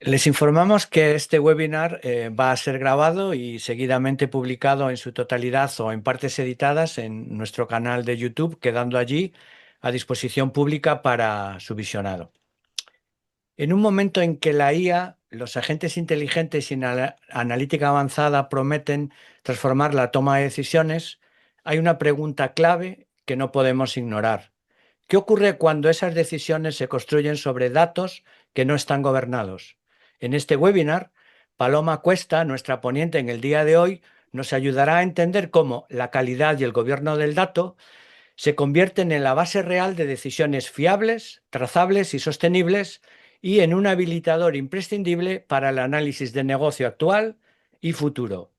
Les informamos que este webinar va a ser grabado y seguidamente publicado en su totalidad o en partes editadas en nuestro canal de YouTube, quedando allí a disposición pública para su visionado. En un momento en que la IA, los agentes inteligentes y analítica avanzada prometen transformar la toma de decisiones, hay una pregunta clave que no podemos ignorar. ¿Qué ocurre cuando esas decisiones se construyen sobre datos que no están gobernados? En este webinar, Paloma Cuesta, nuestra ponente en el día de hoy, nos ayudará a entender cómo la calidad y el gobierno del dato se convierten en la base real de decisiones fiables, trazables y sostenibles y en un habilitador imprescindible para el análisis de negocio actual y futuro.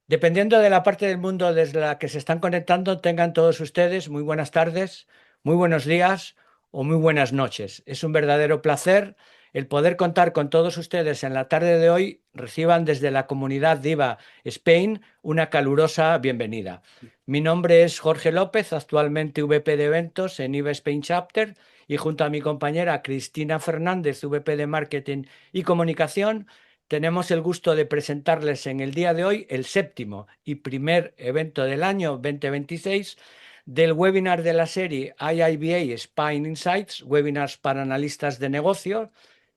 Dependiendo de la parte del mundo desde la que se están conectando, tengan todos ustedes muy buenas tardes, muy buenos días o muy buenas noches. Es un verdadero placer el poder contar con todos ustedes en la tarde de hoy. Reciban desde la comunidad DIVA Spain una calurosa bienvenida. Mi nombre es Jorge López, actualmente VP de Eventos en IVA Spain Chapter, y junto a mi compañera Cristina Fernández, VP de Marketing y Comunicación, tenemos el gusto de presentarles en el día de hoy el séptimo y primer evento del año 2026 del webinar de la serie IIBA Spain Insights, webinars para analistas de negocio,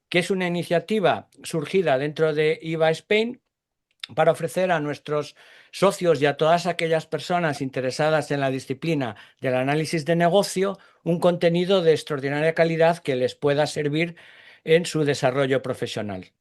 que es una iniciativa surgida dentro de IVA Spain para ofrecer a nuestros socios y a todas aquellas personas interesadas en la disciplina del análisis de negocio un contenido de extraordinaria calidad que les pueda servir en su desarrollo profesional.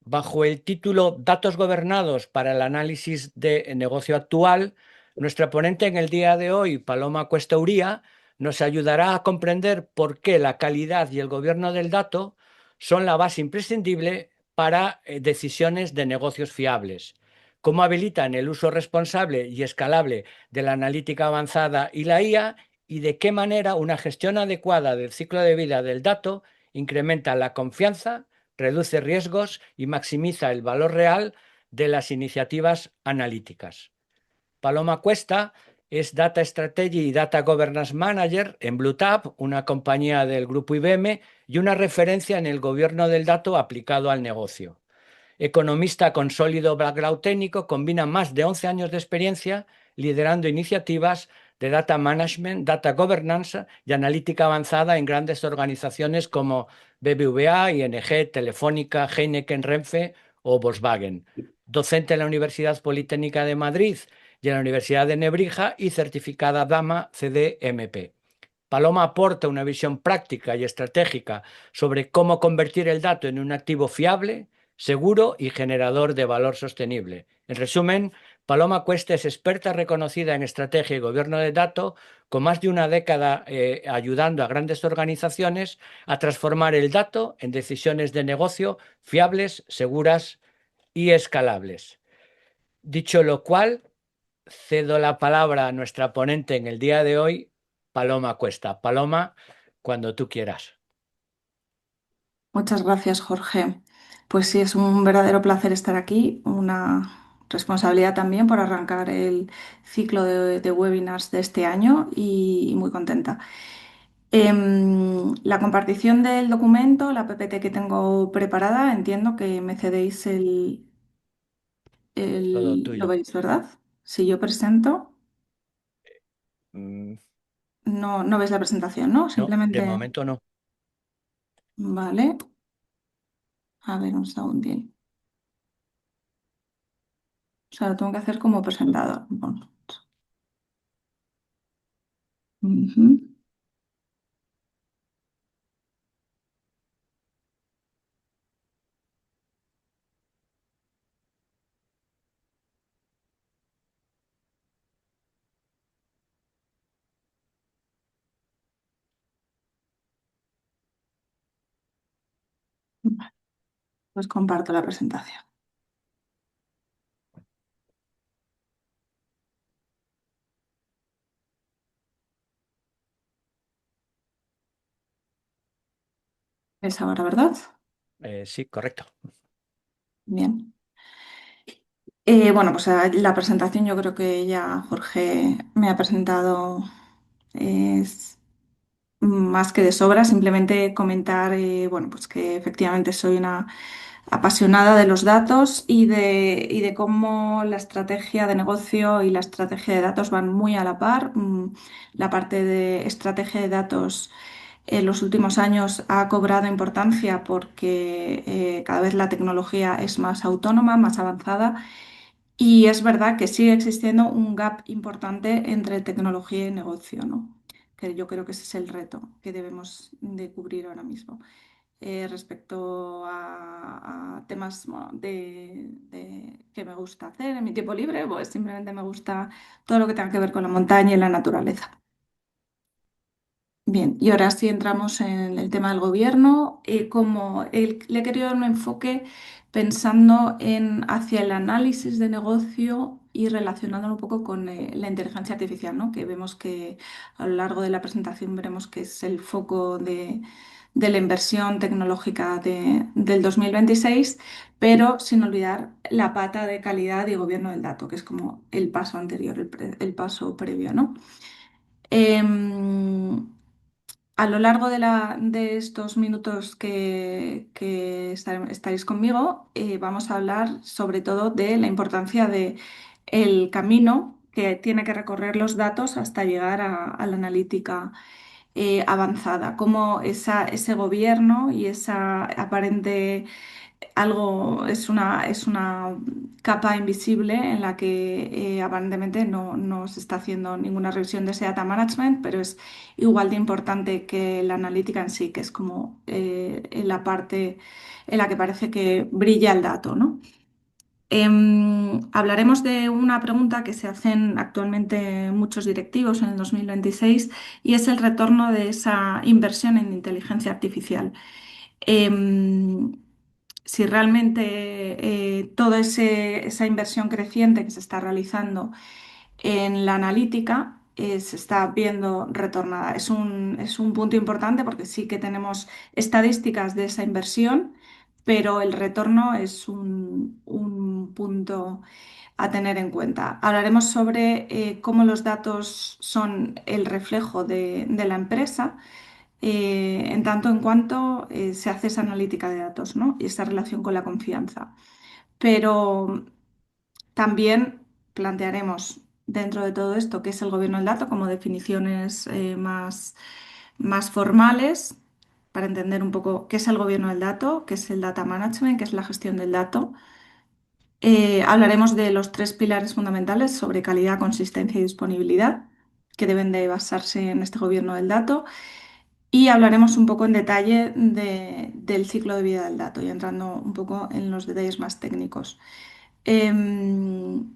Bajo el título Datos gobernados para el análisis de negocio actual, nuestra ponente en el día de hoy, Paloma Cuesta Uría, nos ayudará a comprender por qué la calidad y el gobierno del dato son la base imprescindible para decisiones de negocios fiables, cómo habilitan el uso responsable y escalable de la analítica avanzada y la IA, y de qué manera una gestión adecuada del ciclo de vida del dato incrementa la confianza, reduce riesgos y maximiza el valor real de las iniciativas analíticas. Paloma Cuesta es Data Strategy y Data Governance Manager en BlueTab, una compañía del grupo IBM y una referencia en el gobierno del dato aplicado al negocio. Economista con sólido background técnico, combina más de 11 años de experiencia liderando iniciativas de data management, data governance y analítica avanzada en grandes organizaciones como BBVA, ING, Telefónica, Heineken, Renfe o Volkswagen. Docente en la Universidad Politécnica de Madrid y en la Universidad de Nebrija y certificada Dama CDMP. Paloma aporta una visión práctica y estratégica sobre cómo convertir el dato en un activo fiable, seguro y generador de valor sostenible. En resumen, Paloma Cuesta es experta reconocida en estrategia y gobierno de datos, con más de una década ayudando a grandes organizaciones a transformar el dato en decisiones de negocio fiables, seguras y escalables. Dicho lo cual, cedo la palabra a nuestra ponente en el día de hoy, Paloma Cuesta. Paloma, cuando tú quieras. Muchas gracias, Jorge. Pues sí, es un verdadero placer estar aquí, una responsabilidad también por arrancar el ciclo de webinars de este año y muy contenta. La compartición del documento, la PPT que tengo preparada, entiendo que me cedéis Todo ¿lo tuyo. veis, verdad? Si yo presento, Mm, no ves la presentación, ¿no? no, de Simplemente, momento no. vale, a ver un segundín. O sea, lo tengo que hacer como presentador. Bueno. Ujú. Vale, pues comparto la presentación. Es ahora, ¿verdad? Sí, correcto. Bien. Bueno, pues la presentación yo creo que ya Jorge me ha presentado. Es más que de sobra, simplemente comentar, bueno, pues que efectivamente soy una apasionada de los datos y de cómo la estrategia de negocio y la estrategia de datos van muy a la par. La parte de estrategia de datos en los últimos años ha cobrado importancia porque cada vez la tecnología es más autónoma, más avanzada y es verdad que sigue existiendo un gap importante entre tecnología y negocio, ¿no? Que yo creo que ese es el reto que debemos de cubrir ahora mismo. Respecto a temas bueno, que me gusta hacer en mi tiempo libre, pues simplemente me gusta todo lo que tenga que ver con la montaña y la naturaleza. Bien, y ahora sí entramos en el tema del gobierno. Le he querido dar un enfoque pensando en hacia el análisis de negocio y relacionándolo un poco con la inteligencia artificial, ¿no? Que vemos que a lo largo de la presentación veremos que es el foco de la inversión tecnológica del 2026, pero sin olvidar la pata de calidad y gobierno del dato, que es como el paso anterior, el paso previo, ¿no? Em, a lo largo de estos minutos que estaréis conmigo, vamos a hablar sobre todo de la importancia de el camino que tiene que recorrer los datos hasta llegar a la analítica avanzada, cómo ese gobierno y esa aparente es una capa invisible en la que aparentemente no se está haciendo ninguna revisión de ese data management, pero es igual de importante que la analítica en sí, que es como en la parte en la que parece que brilla el dato, ¿no? Hablaremos de una pregunta que se hacen actualmente muchos directivos en el 2026 y es el retorno de esa inversión en inteligencia artificial. Em, si realmente toda esa inversión creciente que se está realizando en la analítica se está viendo retornada. Es un punto importante porque sí que tenemos estadísticas de esa inversión, pero el retorno es un punto a tener en cuenta. Hablaremos sobre cómo los datos son el reflejo de la empresa en tanto en cuanto se hace esa analítica de datos, ¿no? Y esa relación con la confianza. Pero también plantearemos dentro de todo esto qué es el gobierno del dato como definiciones más formales para entender un poco qué es el gobierno del dato, qué es el data management, qué es la gestión del dato. Hablaremos de los tres pilares fundamentales sobre calidad, consistencia y disponibilidad que deben de basarse en este gobierno del dato. Y hablaremos un poco en detalle del ciclo de vida del dato y entrando un poco en los detalles más técnicos. Em,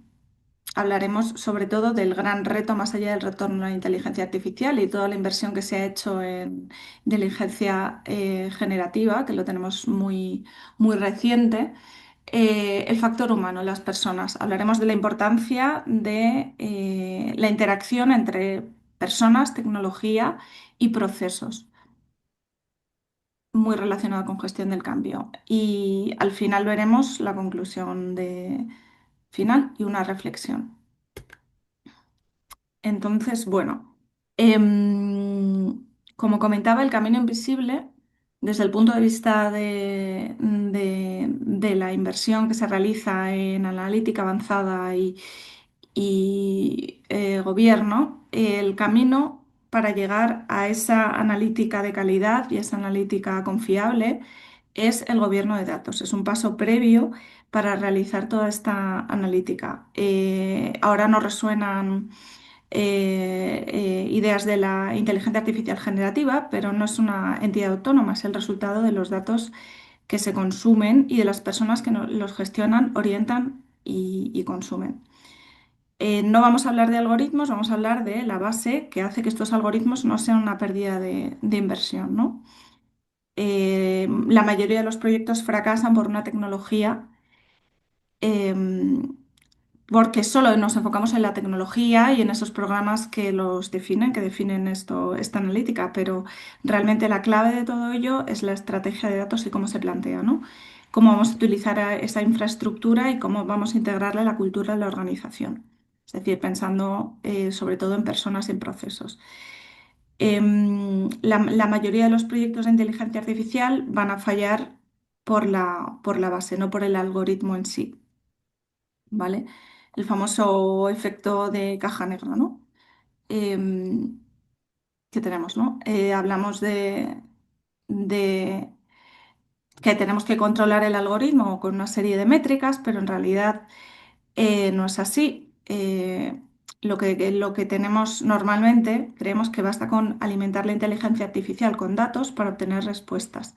Hablaremos sobre todo del gran reto más allá del retorno a la inteligencia artificial y toda la inversión que se ha hecho en inteligencia generativa, que lo tenemos muy reciente. El factor humano, las personas. Hablaremos de la importancia de la interacción entre personas, tecnología y procesos muy relacionado con gestión del cambio. Y al final veremos la conclusión final y una reflexión. Entonces, bueno, como comentaba, el camino invisible, desde el punto de vista de la inversión que se realiza en analítica avanzada y gobierno, el camino para llegar a esa analítica de calidad y esa analítica confiable es el gobierno de datos. Es un paso previo para realizar toda esta analítica. Ahora nos resuenan ideas de la inteligencia artificial generativa, pero no es una entidad autónoma, es el resultado de los datos que se consumen y de las personas que los gestionan, orientan y consumen. No vamos a hablar de algoritmos, vamos a hablar de la base que hace que estos algoritmos no sean una pérdida de inversión, ¿no? La mayoría de los proyectos fracasan por una tecnología em, porque solo nos enfocamos en la tecnología y en esos programas que los definen, que definen esto, esta analítica, pero realmente la clave de todo ello es la estrategia de datos y cómo se plantea, ¿no? Cómo vamos a utilizar esa infraestructura y cómo vamos a integrarla en la cultura de la organización. Es decir, pensando sobre todo en personas y en procesos. la mayoría de los proyectos de inteligencia artificial van a fallar por la base, no por el algoritmo en sí, ¿vale? El famoso efecto de caja negra, ¿no? Em, que tenemos, ¿no? Hablamos de que tenemos que controlar el algoritmo con una serie de métricas, pero en realidad no es así. Lo que tenemos normalmente, creemos que basta con alimentar la inteligencia artificial con datos para obtener respuestas.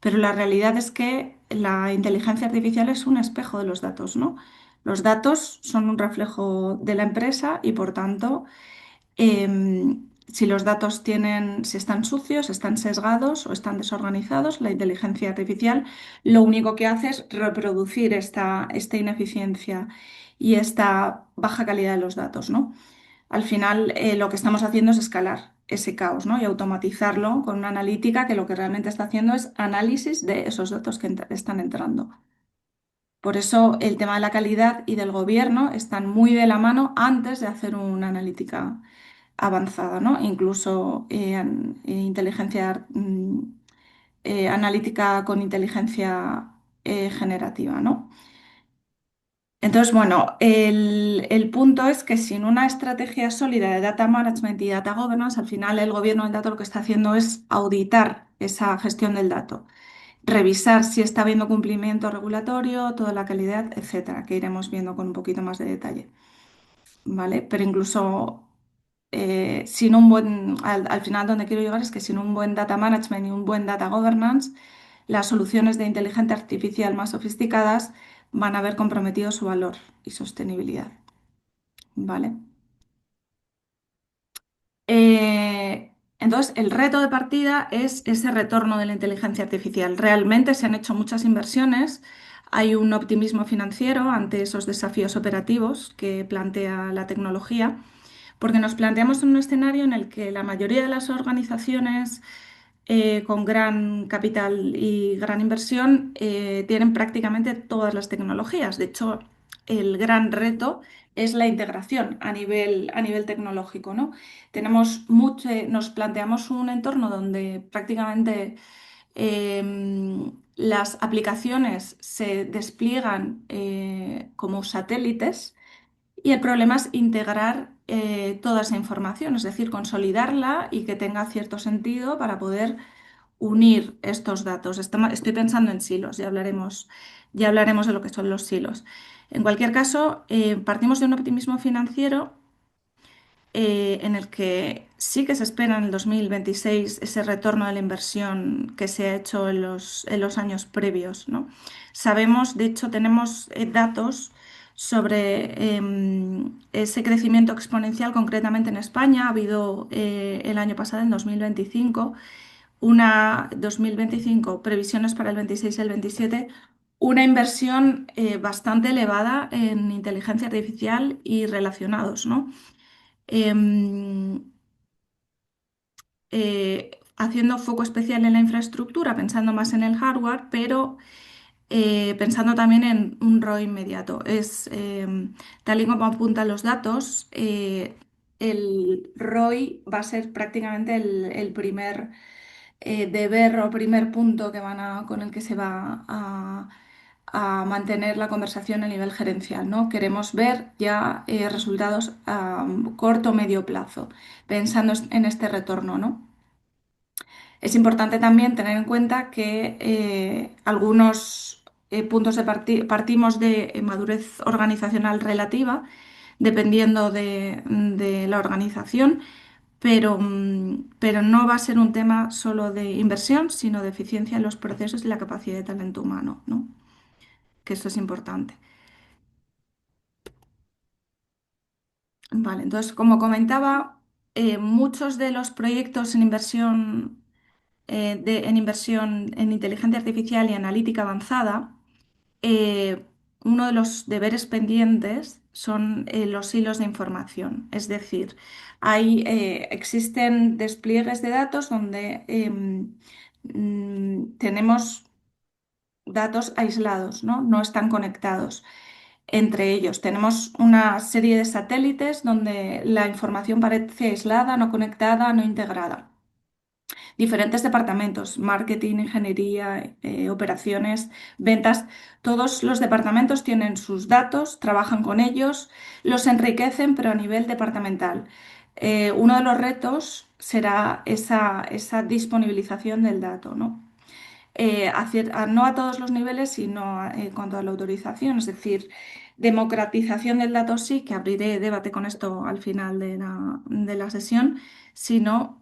Pero la realidad es que la inteligencia artificial es un espejo de los datos, ¿no? Los datos son un reflejo de la empresa y por tanto si los datos si están sucios, están sesgados o están desorganizados, la inteligencia artificial lo único que hace es reproducir esta ineficiencia y esta baja calidad de los datos, ¿no? Al final, lo que estamos haciendo es escalar ese caos, ¿no? Y automatizarlo con una analítica que lo que realmente está haciendo es análisis de esos datos que están entrando. Por eso el tema de la calidad y del gobierno están muy de la mano antes de hacer una analítica avanzada, ¿no? Incluso analítica con inteligencia generativa, ¿no? Entonces, bueno, el punto es que sin una estrategia sólida de data management y data governance, al final el gobierno del dato lo que está haciendo es auditar esa gestión del dato, revisar si está habiendo cumplimiento regulatorio, toda la calidad, etcétera, que iremos viendo con un poquito más de detalle. ¿Vale? Pero incluso sin un al final donde quiero llegar es que sin un buen data management y un buen data governance, las soluciones de inteligencia artificial más sofisticadas van a haber comprometido su valor y sostenibilidad, ¿vale? Entonces, el reto de partida es ese retorno de la inteligencia artificial. Realmente se han hecho muchas inversiones, hay un optimismo financiero ante esos desafíos operativos que plantea la tecnología, porque nos planteamos en un escenario en el que la mayoría de las organizaciones con gran capital y gran inversión tienen prácticamente todas las tecnologías. De hecho, el gran reto es la integración a nivel tecnológico, ¿no? Nos planteamos un entorno donde prácticamente las aplicaciones se despliegan como satélites y el problema es integrar toda esa información, es decir, consolidarla y que tenga cierto sentido para poder unir estos datos. Estoy pensando en silos, ya hablaremos de lo que son los silos. En cualquier caso, partimos de un optimismo financiero en el que sí que se espera en el 2026 ese retorno de la inversión que se ha hecho en los años previos, ¿no? Sabemos, de hecho, tenemos datos sobre ese crecimiento exponencial, concretamente en España. Ha habido el año pasado, en 2025, 2025, previsiones para el 26 y el 27, una inversión bastante elevada en inteligencia artificial y relacionados, ¿no? Em, Haciendo foco especial en la infraestructura, pensando más en el hardware, pero pensando también en un ROI inmediato. Tal y como apuntan los datos, el ROI va a ser prácticamente el primer deber o primer punto con el que se va a mantener la conversación a nivel gerencial, ¿no? Queremos ver ya resultados a corto o medio plazo, pensando en este retorno, ¿no? Es importante también tener en cuenta que algunos puntos partimos de madurez organizacional relativa, dependiendo de la organización, pero no va a ser un tema solo de inversión, sino de eficiencia en los procesos y la capacidad de talento humano, ¿no? Que esto es importante. Vale, entonces, como comentaba, muchos de los proyectos en inversión en inteligencia artificial y analítica avanzada, eh, uno de los deberes pendientes son los hilos de información. Es decir, existen despliegues de datos donde tenemos datos aislados, ¿no? No están conectados entre ellos. Tenemos una serie de satélites donde la información parece aislada, no conectada, no integrada. diferentes departamentos, marketing, ingeniería, operaciones, ventas. Todos los departamentos tienen sus datos, trabajan con ellos, los enriquecen, pero a nivel departamental. Uno de los retos será esa disponibilización del dato, ¿no? No a todos los niveles, sino en cuanto a la autorización, es decir, democratización del dato sí, que abriré debate con esto al final de la sesión, sino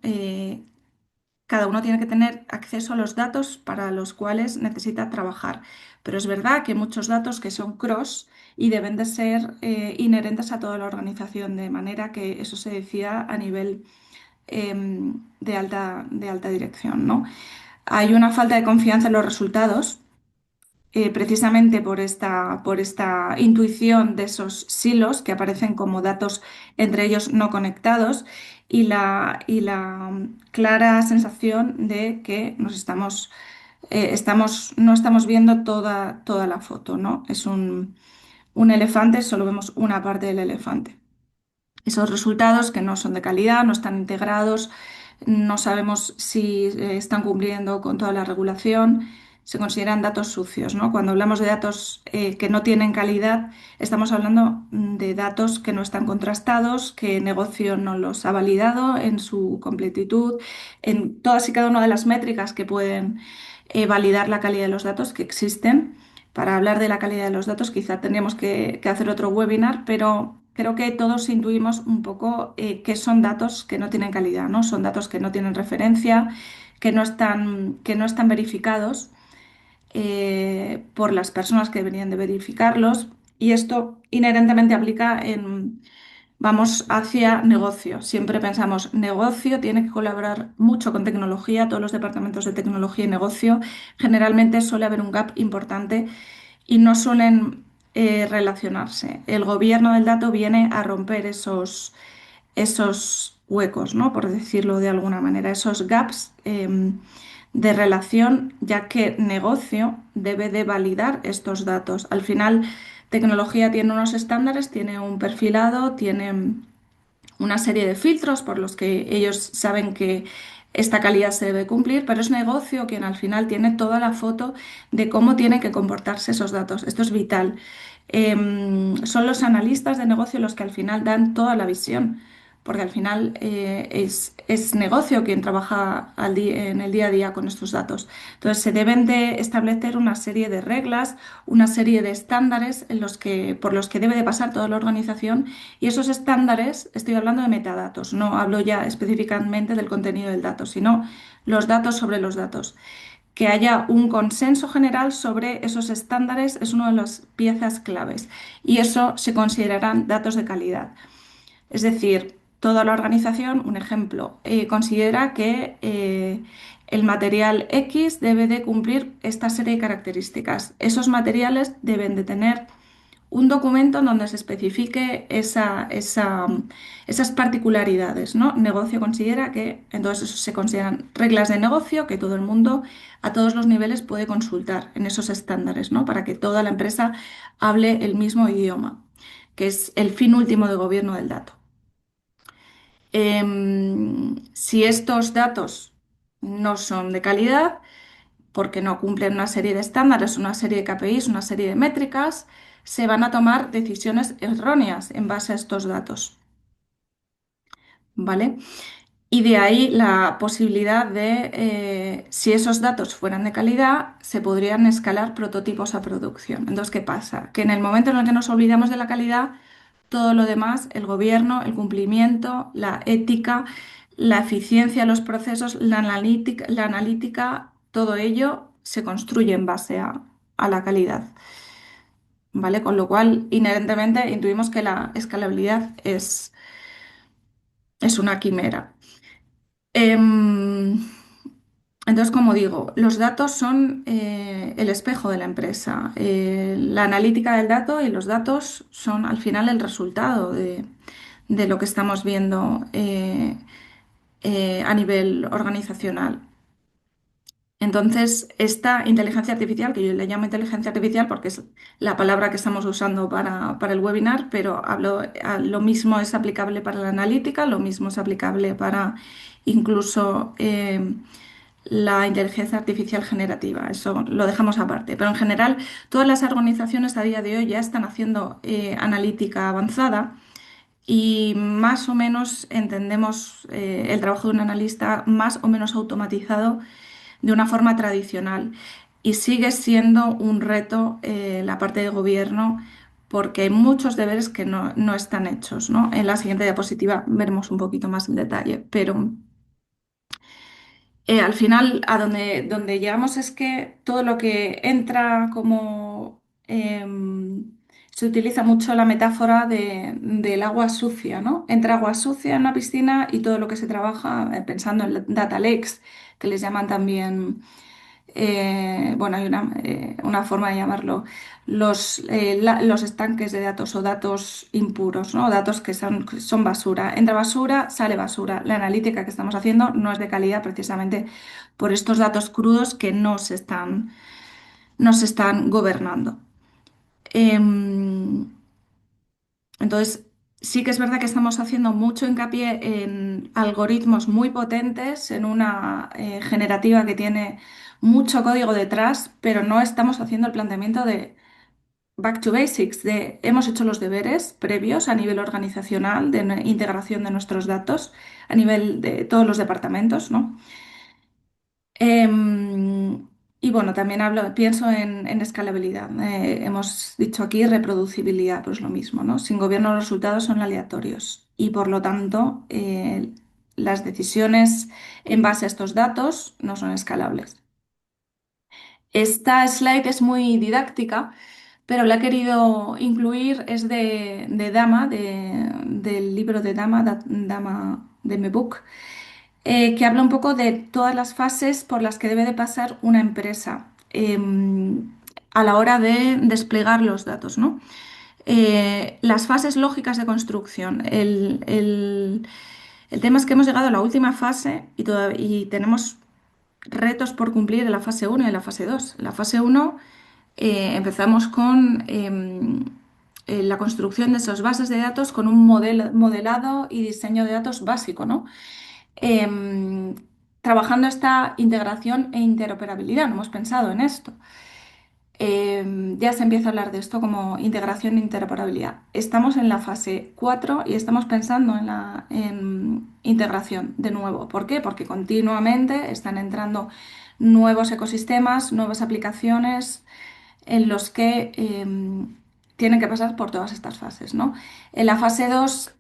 cada uno tiene que tener acceso a los datos para los cuales necesita trabajar. Pero es verdad que hay muchos datos que son cross y deben de ser inherentes a toda la organización, de manera que eso se decida a nivel de alta dirección, ¿no? Hay una falta de confianza en los resultados, precisamente por esta intuición de esos silos que aparecen como datos entre ellos no conectados y la clara sensación de que no estamos viendo toda la foto, ¿no? Es un elefante, solo vemos una parte del elefante. Esos resultados que no son de calidad, no están integrados, no sabemos si están cumpliendo con toda la regulación, se consideran datos sucios, ¿no? Cuando hablamos de datos que no tienen calidad, estamos hablando de datos que no están contrastados, que el negocio no los ha validado en su completitud, en todas y cada una de las métricas que pueden validar la calidad de los datos que existen. Para hablar de la calidad de los datos, quizá tendríamos que hacer otro webinar, pero creo que todos intuimos un poco que son datos que no tienen calidad, ¿no? Son datos que no tienen referencia, que no están verificados por las personas que deberían de verificarlos. Y esto inherentemente aplica vamos hacia negocio. Siempre pensamos, negocio tiene que colaborar mucho con tecnología, todos los departamentos de tecnología y negocio. Generalmente suele haber un gap importante y no suelen relacionarse. El gobierno del dato viene a romper esos huecos, ¿no? Por decirlo de alguna manera, esos gaps de relación, ya que negocio debe de validar estos datos. Al final, tecnología tiene unos estándares, tiene un perfilado, tiene una serie de filtros por los que ellos saben que esta calidad se debe cumplir, pero es negocio quien al final tiene toda la foto de cómo tienen que comportarse esos datos. Esto es vital. Son los analistas de negocio los que al final dan toda la visión, porque al final es negocio quien trabaja en el día a día con estos datos. Entonces se deben de establecer una serie de reglas, una serie de estándares por los que debe de pasar toda la organización y esos estándares, estoy hablando de metadatos, no hablo ya específicamente del contenido del dato, sino los datos sobre los datos. Que haya un consenso general sobre esos estándares es una de las piezas claves y eso se considerarán datos de calidad. Es decir, toda la organización, un ejemplo, considera que el material X debe de cumplir esta serie de características. Esos materiales deben de tener un documento en donde se especifique esas particularidades, ¿no? Negocio considera que, entonces eso se consideran reglas de negocio que todo el mundo a todos los niveles puede consultar en esos estándares, ¿no? Para que toda la empresa hable el mismo idioma, que es el fin último de gobierno del dato. Si estos datos no son de calidad, porque no cumplen una serie de estándares, una serie de KPIs, una serie de métricas, se van a tomar decisiones erróneas en base a estos datos, ¿vale? Y de ahí la posibilidad de, si esos datos fueran de calidad, se podrían escalar prototipos a producción. Entonces, ¿qué pasa? Que en el momento en el que nos olvidamos de la calidad, todo lo demás, el gobierno, el cumplimiento, la ética, la eficiencia de los procesos, la analítica, todo ello se construye en base a la calidad, ¿vale? Con lo cual, inherentemente, intuimos que la escalabilidad es una quimera. Em, entonces, como digo, los datos son el espejo de la empresa. La analítica del dato y los datos son al final el resultado de lo que estamos viendo a nivel organizacional. Entonces, esta inteligencia artificial, que yo le llamo inteligencia artificial porque es la palabra que estamos usando para el webinar, pero lo mismo es aplicable para la analítica, lo mismo es aplicable para incluso la inteligencia artificial generativa. Eso lo dejamos aparte. Pero en general, todas las organizaciones a día de hoy ya están haciendo analítica avanzada. Y más o menos entendemos el trabajo de un analista más o menos automatizado de una forma tradicional. Y sigue siendo un reto la parte de gobierno porque hay muchos deberes que no están hechos, ¿no? En la siguiente diapositiva veremos un poquito más en detalle, pero al final donde llegamos es que todo lo que entra como... se utiliza mucho la metáfora del agua sucia, ¿no? Entra agua sucia en una piscina y todo lo que se trabaja, pensando en data lakes, que les llaman también bueno, hay una forma de llamarlo, los estanques de datos o datos impuros, ¿no? Datos que son basura. Entra basura, sale basura. La analítica que estamos haciendo no es de calidad precisamente por estos datos crudos que no se están gobernando. Em, entonces, sí que es verdad que estamos haciendo mucho hincapié en algoritmos muy potentes, en una generativa que tiene mucho código detrás, pero no estamos haciendo el planteamiento de back to basics, de hemos hecho los deberes previos a nivel organizacional de integración de nuestros datos a nivel de todos los departamentos, ¿no? Y bueno, también pienso en escalabilidad. Hemos dicho aquí reproducibilidad, pues lo mismo, ¿no? Sin gobierno los resultados son aleatorios y por lo tanto las decisiones en base a estos datos no son escalables. Esta slide es muy didáctica, pero la he querido incluir, es de Dama, del libro de Dama, Dama de mi book, que habla un poco de todas las fases por las que debe de pasar una empresa a la hora de desplegar los datos, ¿no? Las fases lógicas de construcción. El tema es que hemos llegado a la última fase y tenemos retos por cumplir en la fase uno y en la fase 2. En la fase uno empezamos con la construcción de esas bases de datos con un modelado y diseño de datos básico, ¿no? em, Trabajando esta integración e interoperabilidad, no hemos pensado en esto. Ya se empieza a hablar de esto como integración e interoperabilidad. Estamos en la fase 4 y estamos pensando en integración de nuevo. ¿Por qué? Porque continuamente están entrando nuevos ecosistemas, nuevas aplicaciones en los que tienen que pasar por todas estas fases, ¿no? En la fase 2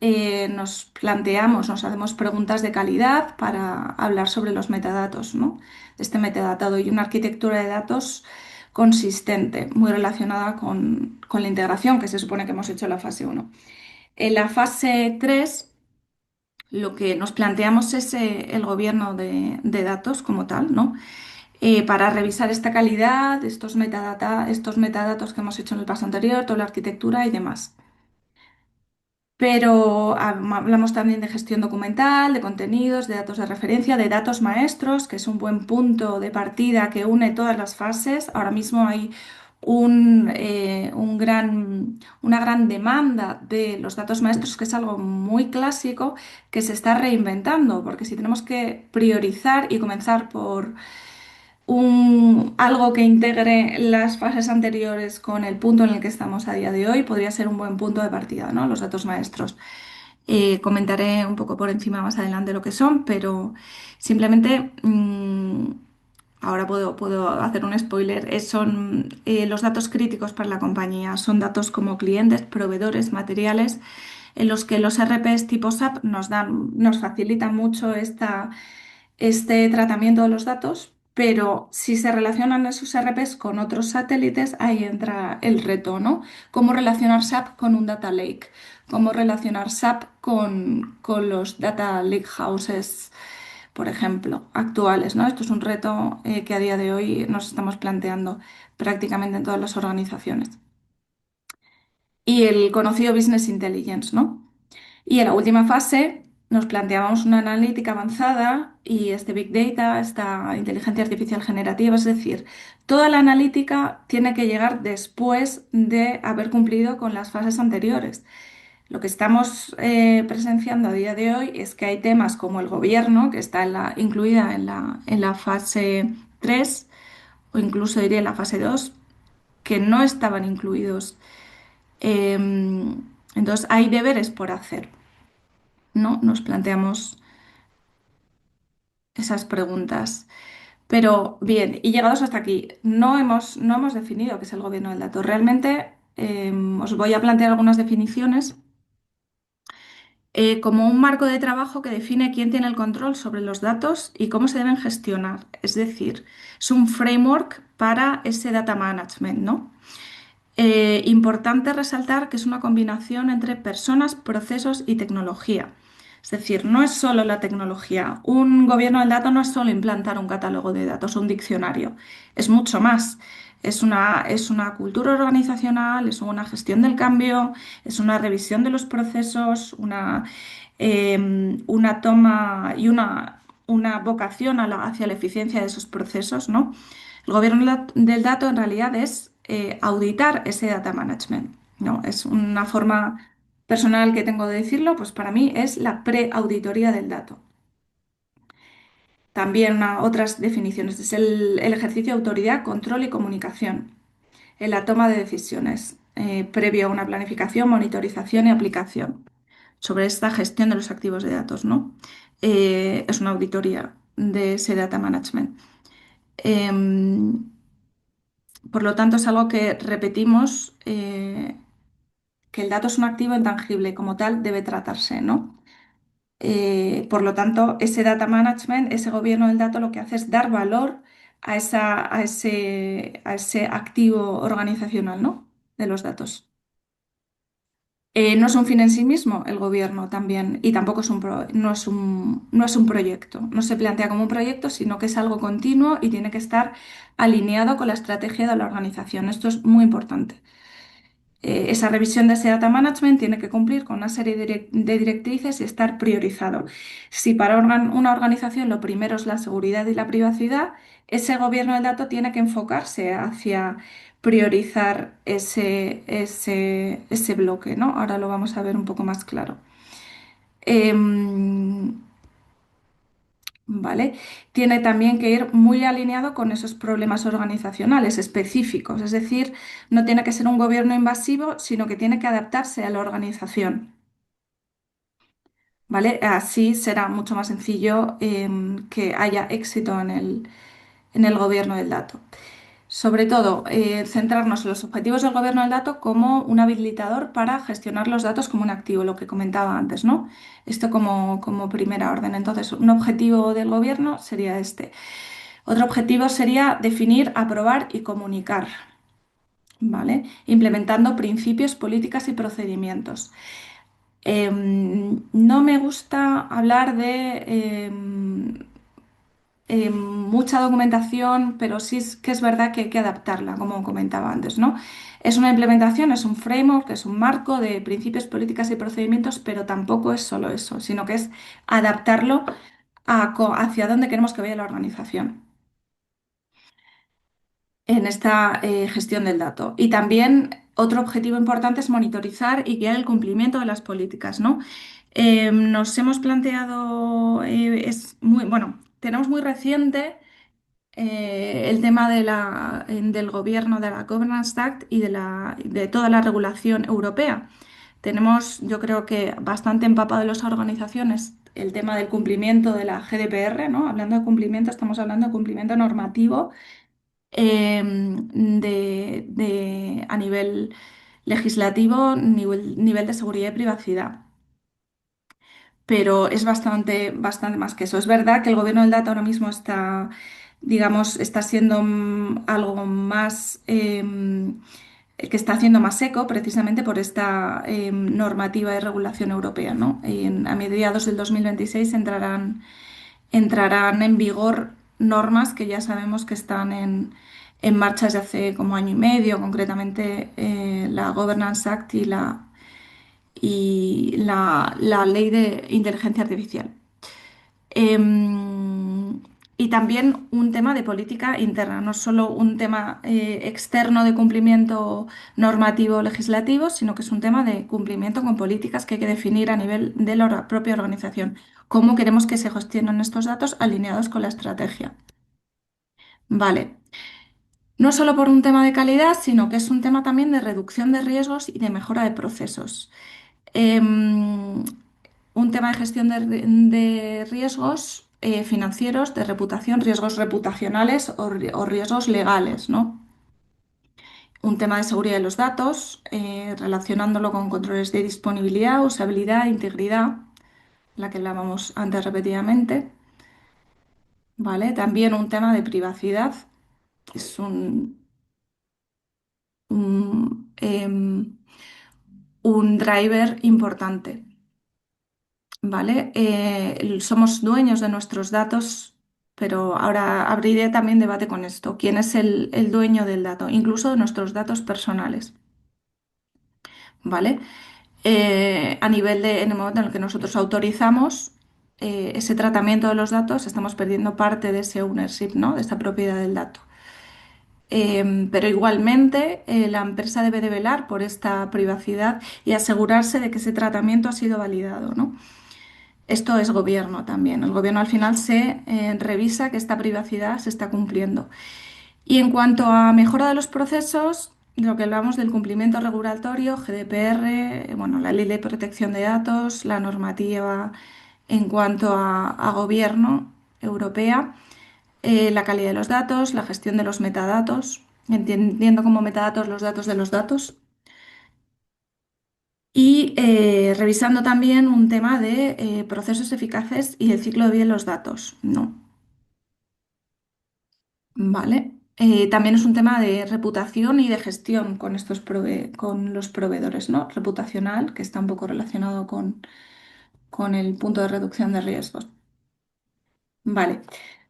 nos planteamos, nos hacemos preguntas de calidad para hablar sobre los metadatos, ¿no? Este metadatado y una arquitectura de datos consistente, muy relacionada con la integración que se supone que hemos hecho en la fase uno. En la fase 3 lo que nos planteamos es el gobierno de datos como tal, ¿no? Para revisar esta calidad, estos metadatos que hemos hecho en el paso anterior, toda la arquitectura y demás. Pero hablamos también de gestión documental, de contenidos, de datos de referencia, de datos maestros, que es un buen punto de partida que une todas las fases. Ahora mismo hay una gran demanda de los datos maestros, que es algo muy clásico, que se está reinventando, porque si tenemos que priorizar y comenzar por algo que integre las fases anteriores con el punto en el que estamos a día de hoy podría ser un buen punto de partida, ¿no? Los datos maestros. Comentaré un poco por encima más adelante lo que son, pero simplemente ahora puedo hacer un spoiler. Son los datos críticos para la compañía. Son datos como clientes, proveedores, materiales, en los que los RPs tipo SAP nos facilitan mucho este tratamiento de los datos, pero si se relacionan esos RPs con otros satélites, ahí entra el reto, ¿no? ¿Cómo relacionar SAP con un data lake? ¿Cómo relacionar SAP con los data lake houses, por ejemplo, actuales, ¿no? Esto es un reto que a día de hoy nos estamos planteando prácticamente en todas las organizaciones. Y el conocido Business Intelligence, ¿no? Y en la última fase nos planteábamos una analítica avanzada y este Big Data, esta inteligencia artificial generativa, es decir, toda la analítica tiene que llegar después de haber cumplido con las fases anteriores. Lo que estamos presenciando a día de hoy es que hay temas como el gobierno, que está incluida en la fase 3 o incluso diría en la fase 2, que no estaban incluidos. Entonces hay deberes por hacer, ¿no? Nos planteamos esas preguntas. Pero bien, y llegados hasta aquí, no hemos definido qué es el gobierno del dato. Realmente os voy a plantear algunas definiciones como un marco de trabajo que define quién tiene el control sobre los datos y cómo se deben gestionar. Es decir, es un framework para ese data management, ¿no? Importante resaltar que es una combinación entre personas, procesos y tecnología. Es decir, no es solo la tecnología. Un gobierno del dato no es solo implantar un catálogo de datos, un diccionario. Es mucho más. Es una cultura organizacional, es una gestión del cambio, es una revisión de los procesos, una toma y una vocación hacia la eficiencia de esos procesos, ¿no? El gobierno del dato en realidad es auditar ese data management, ¿no? Es una forma personal que tengo de decirlo, pues para mí es la pre-auditoría del dato. También otras definiciones es el ejercicio de autoridad, control y comunicación en la toma de decisiones, previo a una planificación, monitorización y aplicación sobre esta gestión de los activos de datos, ¿no? Es una auditoría de ese data management. Em, por lo tanto, es algo que repetimos, que el dato es un activo intangible, como tal debe tratarse, ¿no? Por lo tanto, ese data management, ese gobierno del dato, lo que hace es dar valor a ese activo organizacional, ¿no? De los datos. No es un fin en sí mismo el gobierno también, y tampoco es no es un proyecto. No se plantea como un proyecto, sino que es algo continuo y tiene que estar alineado con la estrategia de la organización. Esto es muy importante. Esa revisión de ese data management tiene que cumplir con una serie de directrices y estar priorizado. Si para una organización lo primero es la seguridad y la privacidad, ese gobierno del dato tiene que enfocarse hacia priorizar ese bloque, ¿no? Ahora lo vamos a ver un poco más claro. Em, ¿Vale? Tiene también que ir muy alineado con esos problemas organizacionales específicos, es decir, no tiene que ser un gobierno invasivo, sino que tiene que adaptarse a la organización, ¿vale? Así será mucho más sencillo que haya éxito en el gobierno del dato. Sobre todo, centrarnos en los objetivos del gobierno del dato como un habilitador para gestionar los datos como un activo, lo que comentaba antes, ¿no? Esto como primera orden. Entonces, un objetivo del gobierno sería este. Otro objetivo sería definir, aprobar y comunicar, ¿vale? Implementando principios, políticas y procedimientos. No me gusta hablar de mucha documentación, pero sí es que es verdad que hay que adaptarla, como comentaba antes, ¿no? Es una implementación, es un framework, es un marco de principios, políticas y procedimientos, pero tampoco es solo eso, sino que es adaptarlo hacia dónde queremos que vaya la organización en esta gestión del dato. Y también otro objetivo importante es monitorizar y guiar el cumplimiento de las políticas, ¿no? Nos hemos planteado, es muy, bueno, tenemos muy reciente el tema del gobierno de la Governance Act y de toda la regulación europea. Tenemos, yo creo que bastante empapado en las organizaciones el tema del cumplimiento de la GDPR, ¿no? Hablando de cumplimiento, estamos hablando de cumplimiento normativo a nivel legislativo, nivel de seguridad y privacidad. Pero es bastante más que eso. Es verdad que el gobierno del dato ahora mismo está, digamos, está siendo algo más, que está haciendo más eco precisamente por esta normativa de regulación europea, ¿no? A mediados del 2026 entrarán en vigor normas que ya sabemos que están en marcha desde hace como año y medio, concretamente la Governance Act y la ley de inteligencia artificial. Em, y también un tema de política interna, no solo un tema externo de cumplimiento normativo legislativo, sino que es un tema de cumplimiento con políticas que hay que definir a nivel de la propia organización. ¿Cómo queremos que se gestionen estos datos alineados con la estrategia? Vale. No solo por un tema de calidad, sino que es un tema también de reducción de riesgos y de mejora de procesos. Em, un tema de gestión de riesgos financieros, de reputación, riesgos reputacionales o riesgos legales, ¿no? Un tema de seguridad de los datos, relacionándolo con controles de disponibilidad, usabilidad, integridad, la que hablábamos antes repetidamente, ¿vale? También un tema de privacidad, es un driver importante. ¿Vale? Somos dueños de nuestros datos, pero ahora abriré también debate con esto. ¿Quién es el dueño del dato? Incluso de nuestros datos personales, ¿vale? A nivel de, en el momento en el que nosotros autorizamos ese tratamiento de los datos, estamos perdiendo parte de ese ownership, ¿no? De esa propiedad del dato. Pero igualmente la empresa debe de velar por esta privacidad y asegurarse de que ese tratamiento ha sido validado, ¿no? Esto es gobierno también. El gobierno al final se revisa que esta privacidad se está cumpliendo. Y en cuanto a mejora de los procesos, lo que hablamos del cumplimiento regulatorio, GDPR, bueno, la ley de protección de datos, la normativa en cuanto a gobierno europea, la calidad de los datos, la gestión de los metadatos, entendiendo como metadatos los datos de los datos. Y revisando también un tema de procesos eficaces y el ciclo de vida de los datos, ¿no? Vale. También es un tema de reputación y de gestión con con los proveedores, ¿no? Reputacional, que está un poco relacionado con el punto de reducción de riesgos. Vale.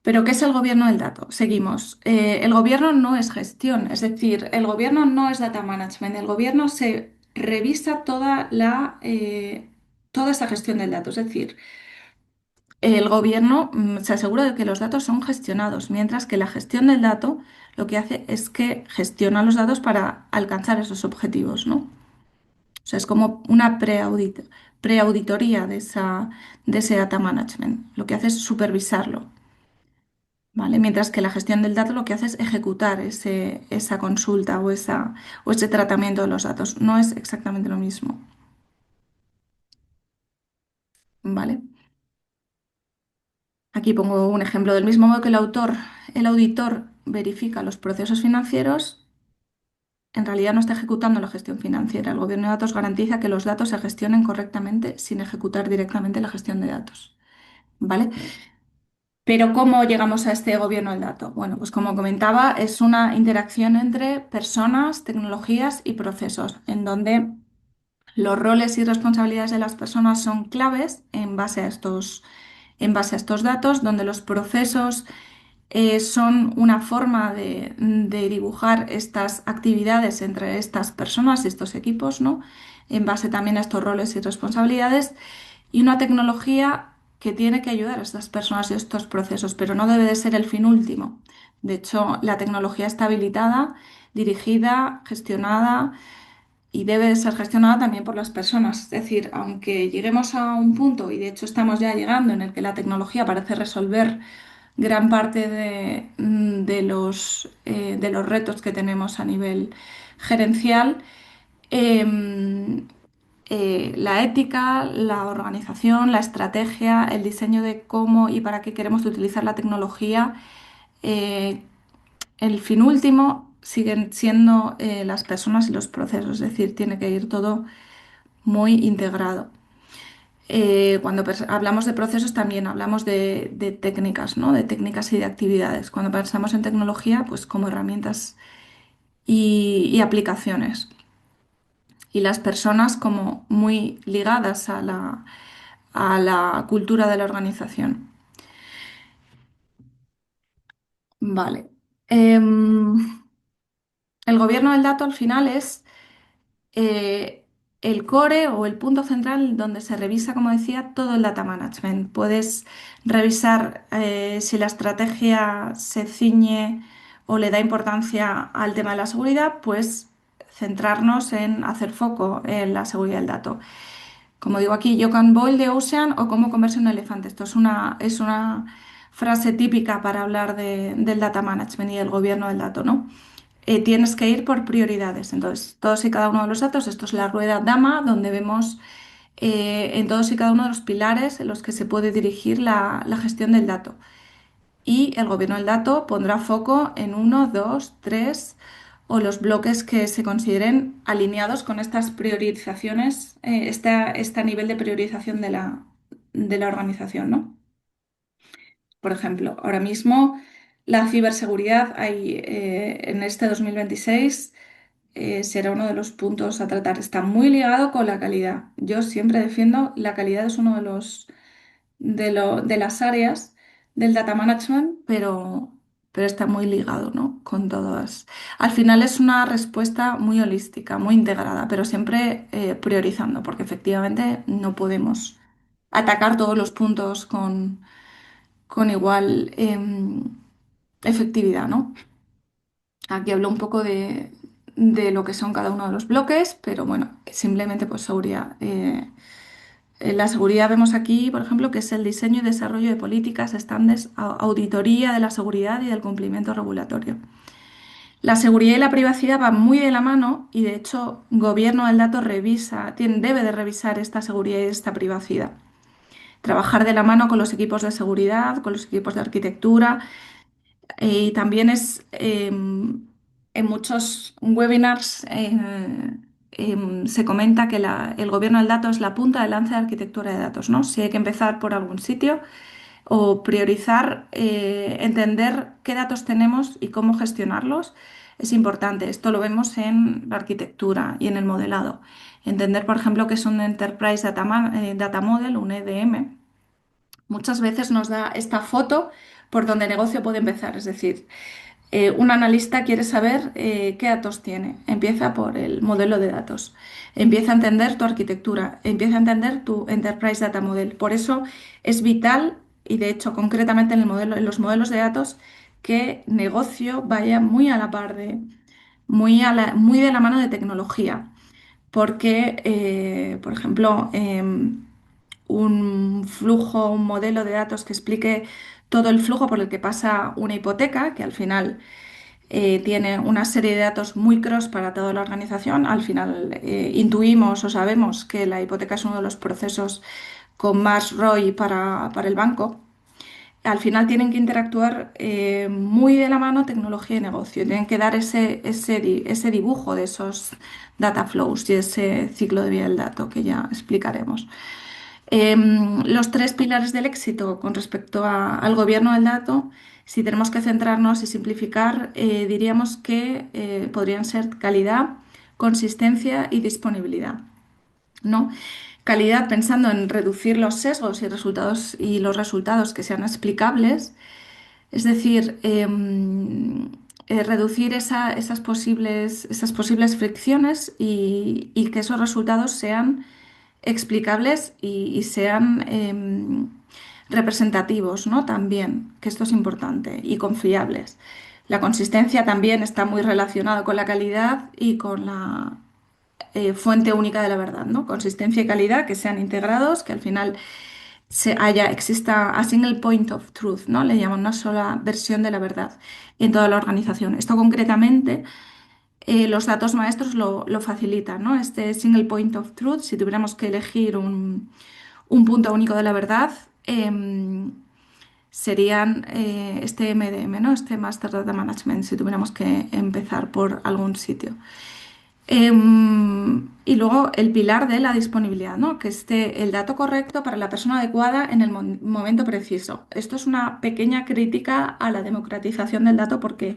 Pero ¿qué es el gobierno del dato? Seguimos. El gobierno no es gestión, es decir, el gobierno no es data management. El gobierno se revisa toda esa gestión del dato. Es decir, el gobierno se asegura de que los datos son gestionados, mientras que la gestión del dato lo que hace es que gestiona los datos para alcanzar esos objetivos, ¿no? O sea, es como una preauditoría de ese data management. Lo que hace es supervisarlo, ¿vale? Mientras que la gestión del dato lo que hace es ejecutar esa consulta o ese tratamiento de los datos. No es exactamente lo mismo, ¿vale? Aquí pongo un ejemplo. Del mismo modo que el auditor verifica los procesos financieros, en realidad no está ejecutando la gestión financiera. El gobierno de datos garantiza que los datos se gestionen correctamente sin ejecutar directamente la gestión de datos, ¿vale? Pero ¿cómo llegamos a este gobierno del dato? Bueno, pues como comentaba, es una interacción entre personas, tecnologías y procesos, en donde los roles y responsabilidades de las personas son claves en base a estos datos, donde los procesos son una forma de dibujar estas actividades entre estas personas y estos equipos, ¿no? En base también a estos roles y responsabilidades, y una tecnología que tiene que ayudar a estas personas y a estos procesos, pero no debe de ser el fin último. De hecho, la tecnología está habilitada, dirigida, gestionada y debe de ser gestionada también por las personas. Es decir, aunque lleguemos a un punto, y de hecho estamos ya llegando, en el que la tecnología parece resolver gran parte de los retos que tenemos a nivel gerencial, em, la ética, la organización, la estrategia, el diseño de cómo y para qué queremos utilizar la tecnología, eh, el fin último siguen siendo las personas y los procesos, es decir, tiene que ir todo muy integrado. Cuando hablamos de procesos también hablamos de técnicas, ¿no? De técnicas y de actividades. Cuando pensamos en tecnología, pues como herramientas y aplicaciones. Y las personas como muy ligadas a la cultura de la organización. Vale. El gobierno del dato al final es el core o el punto central donde se revisa, como decía, todo el data management. Puedes revisar si la estrategia se ciñe o le da importancia al tema de la seguridad, pues centrarnos en hacer foco en la seguridad del dato. Como digo aquí, you can boil the ocean o cómo comerse un elefante. Esto es una frase típica para hablar del data management y el gobierno del dato, ¿no? Tienes que ir por prioridades. Entonces, todos y cada uno de los datos, esto es la rueda Dama, donde vemos en todos y cada uno de los pilares en los que se puede dirigir la gestión del dato. Y el gobierno del dato pondrá foco en uno, dos, tres o los bloques que se consideren alineados con estas priorizaciones, este nivel de priorización de la organización, ¿no? Por ejemplo, ahora mismo la ciberseguridad en este 2026 será uno de los puntos a tratar. Está muy ligado con la calidad. Yo siempre defiendo la calidad es uno de las áreas del data management, pero está muy ligado, ¿no? Con todas. Al final es una respuesta muy holística, muy integrada, pero siempre priorizando, porque efectivamente no podemos atacar todos los puntos con igual efectividad, ¿no? Aquí hablo un poco de lo que son cada uno de los bloques, pero bueno, simplemente pues seguridad. En la seguridad vemos aquí, por ejemplo, que es el diseño y desarrollo de políticas, estándares, auditoría de la seguridad y del cumplimiento regulatorio. La seguridad y la privacidad van muy de la mano y de hecho, gobierno del dato debe de revisar esta seguridad y esta privacidad. Trabajar de la mano con los equipos de seguridad, con los equipos de arquitectura, y también en muchos webinars se comenta que el gobierno del dato es la punta de lanza de arquitectura de datos, ¿no? Si hay que empezar por algún sitio o priorizar, entender qué datos tenemos y cómo gestionarlos es importante. Esto lo vemos en la arquitectura y en el modelado. Entender, por ejemplo, qué es un Enterprise Data Model, un EDM, muchas veces nos da esta foto por donde el negocio puede empezar. Es decir, un analista quiere saber qué datos tiene. Empieza por el modelo de datos. Empieza a entender tu arquitectura. Empieza a entender tu Enterprise Data Model. Por eso es vital, y de hecho concretamente en los modelos de datos, que negocio vaya muy a la par muy de la mano de tecnología. Porque, por ejemplo, un flujo, un modelo de datos que explique todo el flujo por el que pasa una hipoteca, que al final tiene una serie de datos muy cross para toda la organización. Al final intuimos o sabemos que la hipoteca es uno de los procesos con más ROI para el banco. Al final tienen que interactuar muy de la mano tecnología y negocio. Tienen que dar ese dibujo de esos data flows y ese ciclo de vida del dato que ya explicaremos. Los tres pilares del éxito con respecto al gobierno del dato, si tenemos que centrarnos y simplificar, diríamos que podrían ser calidad, consistencia y disponibilidad, ¿no? Calidad pensando en reducir los sesgos y los resultados que sean explicables, es decir, reducir esas posibles fricciones y que esos resultados sean explicables y sean representativos, ¿no? También, que esto es importante, y confiables. La consistencia también está muy relacionada con la calidad y con la fuente única de la verdad, ¿no? Consistencia y calidad que sean integrados, que al final exista a single point of truth, ¿no? Le llaman una sola versión de la verdad en toda la organización. Esto concretamente los datos maestros lo facilitan, ¿no? Este single point of truth, si tuviéramos que elegir un punto único de la verdad, serían este MDM, ¿no? Este Master Data Management, si tuviéramos que empezar por algún sitio. Y luego el pilar de la disponibilidad, ¿no? Que esté el dato correcto para la persona adecuada en el momento preciso. Esto es una pequeña crítica a la democratización del dato porque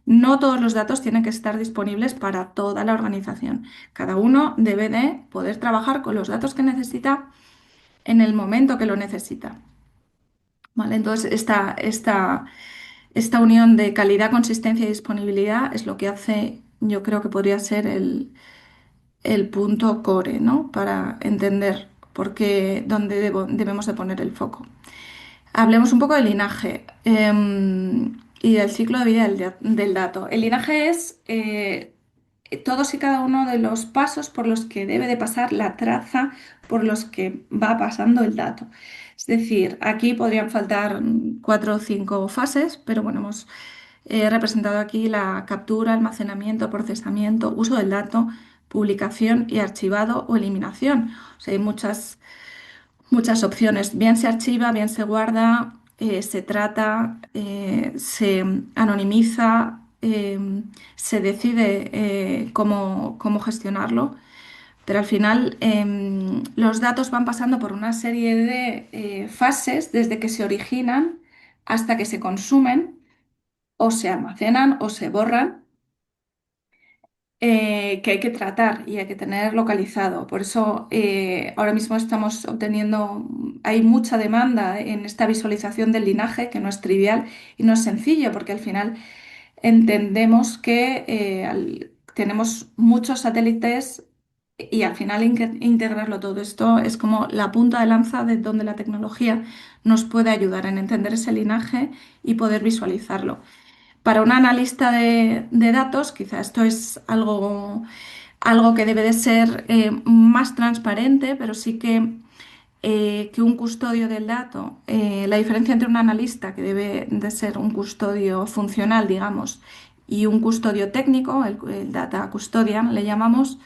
no todos los datos tienen que estar disponibles para toda la organización. Cada uno debe de poder trabajar con los datos que necesita en el momento que lo necesita. ¿Vale? Entonces, esta unión de calidad, consistencia y disponibilidad es lo que hace, yo creo que podría ser el punto core, ¿no? Para entender por qué, dónde debemos de poner el foco. Hablemos un poco del linaje y del ciclo de vida del dato. El linaje es todos y cada uno de los pasos por los que debe de pasar la traza por los que va pasando el dato. Es decir, aquí podrían faltar 4 o 5 fases, pero bueno, hemos representado aquí la captura, almacenamiento, procesamiento, uso del dato, publicación y archivado o eliminación. O sea, hay muchas opciones. Bien se archiva, bien se guarda, se trata, se anonimiza, se decide cómo gestionarlo, pero al final los datos van pasando por una serie de fases desde que se originan hasta que se consumen o se almacenan o se borran, que hay que tratar y hay que tener localizado. Por eso ahora mismo estamos obteniendo, hay mucha demanda en esta visualización del linaje, que no es trivial y no es sencillo, porque al final entendemos que tenemos muchos satélites y al final integrarlo todo esto es como la punta de lanza de donde la tecnología nos puede ayudar en entender ese linaje y poder visualizarlo. Para un analista de datos, quizá esto es algo que debe de ser más transparente, pero sí que un custodio del dato, la diferencia entre un analista, que debe de ser un custodio funcional, digamos, y un custodio técnico, el data custodian, le llamamos,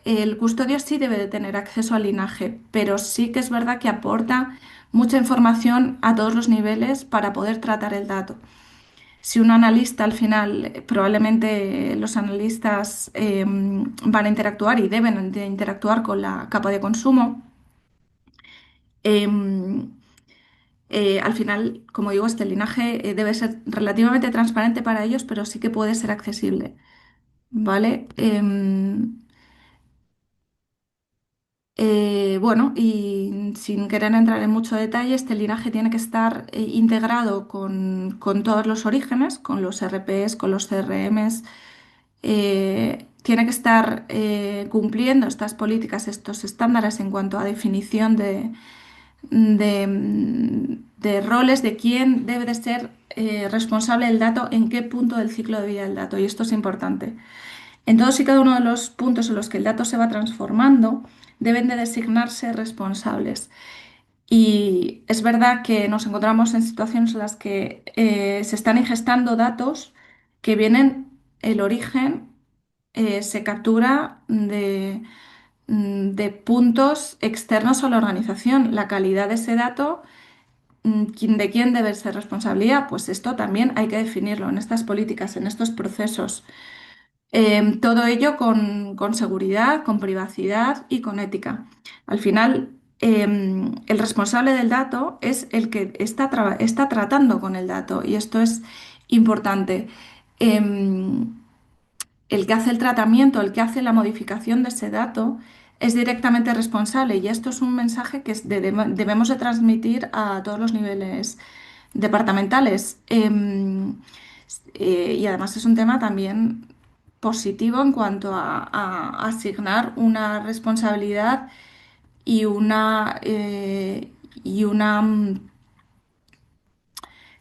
el custodio sí debe de tener acceso al linaje, pero sí que es verdad que aporta mucha información a todos los niveles para poder tratar el dato. Si un analista al final, probablemente los analistas van a interactuar y deben de interactuar con la capa de consumo, em, al final, como digo, este linaje debe ser relativamente transparente para ellos, pero sí que puede ser accesible, ¿vale? Bueno, y sin querer entrar en mucho detalle, este linaje tiene que estar integrado con todos los orígenes, con los RPs, con los CRMs, tiene que estar cumpliendo estas políticas, estos estándares en cuanto a definición de roles, de quién debe de ser responsable del dato, en qué punto del ciclo de vida del dato. Y esto es importante. En todos y cada uno de los puntos en los que el dato se va transformando, deben de designarse responsables. Y es verdad que nos encontramos en situaciones en las que se están ingestando datos que vienen, el origen se captura de puntos externos a la organización. La calidad de ese dato, ¿de quién debe ser responsabilidad? Pues esto también hay que definirlo en estas políticas, en estos procesos. Todo ello con seguridad, con privacidad y con ética. Al final, el responsable del dato es el que está tratando con el dato y esto es importante. Em, el que hace el tratamiento, el que hace la modificación de ese dato, es directamente responsable y esto es un mensaje que debemos de transmitir a todos los niveles departamentales. Y además es un tema también positivo en cuanto a asignar una responsabilidad y una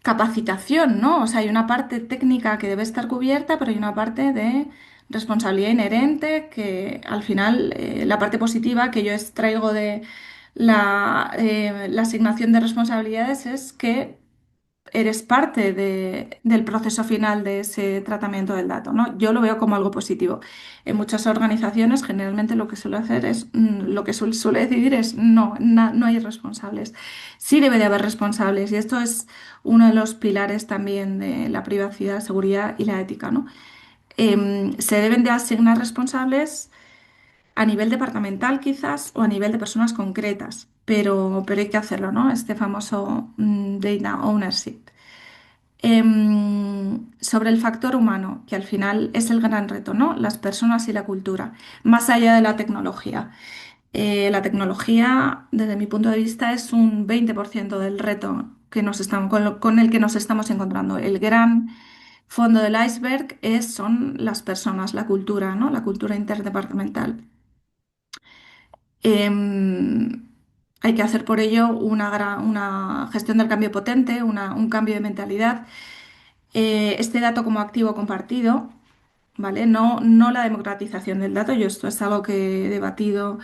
capacitación, ¿no? O sea, hay una parte técnica que debe estar cubierta, pero hay una parte de responsabilidad inherente que al final la parte positiva que yo extraigo de la asignación de responsabilidades es que eres parte del proceso final de ese tratamiento del dato, ¿no? Yo lo veo como algo positivo. En muchas organizaciones generalmente lo que suele hacer es, lo que suele decidir es no, no hay responsables. Sí debe de haber responsables y esto es uno de los pilares también de la privacidad, seguridad y la ética, ¿no? Se deben de asignar responsables a nivel departamental quizás o a nivel de personas concretas, pero hay que hacerlo, ¿no? Este famoso data ownership. Sobre el factor humano, que al final es el gran reto, ¿no? Las personas y la cultura, más allá de la tecnología. La tecnología, desde mi punto de vista, es un 20% del reto que con el que nos estamos encontrando. El gran Fondo del iceberg son las personas, la cultura, ¿no? La cultura interdepartamental. Em, Hay que hacer por ello una gestión del cambio potente, un cambio de mentalidad. Este dato como activo compartido, ¿vale? No la democratización del dato. Yo esto es algo que he debatido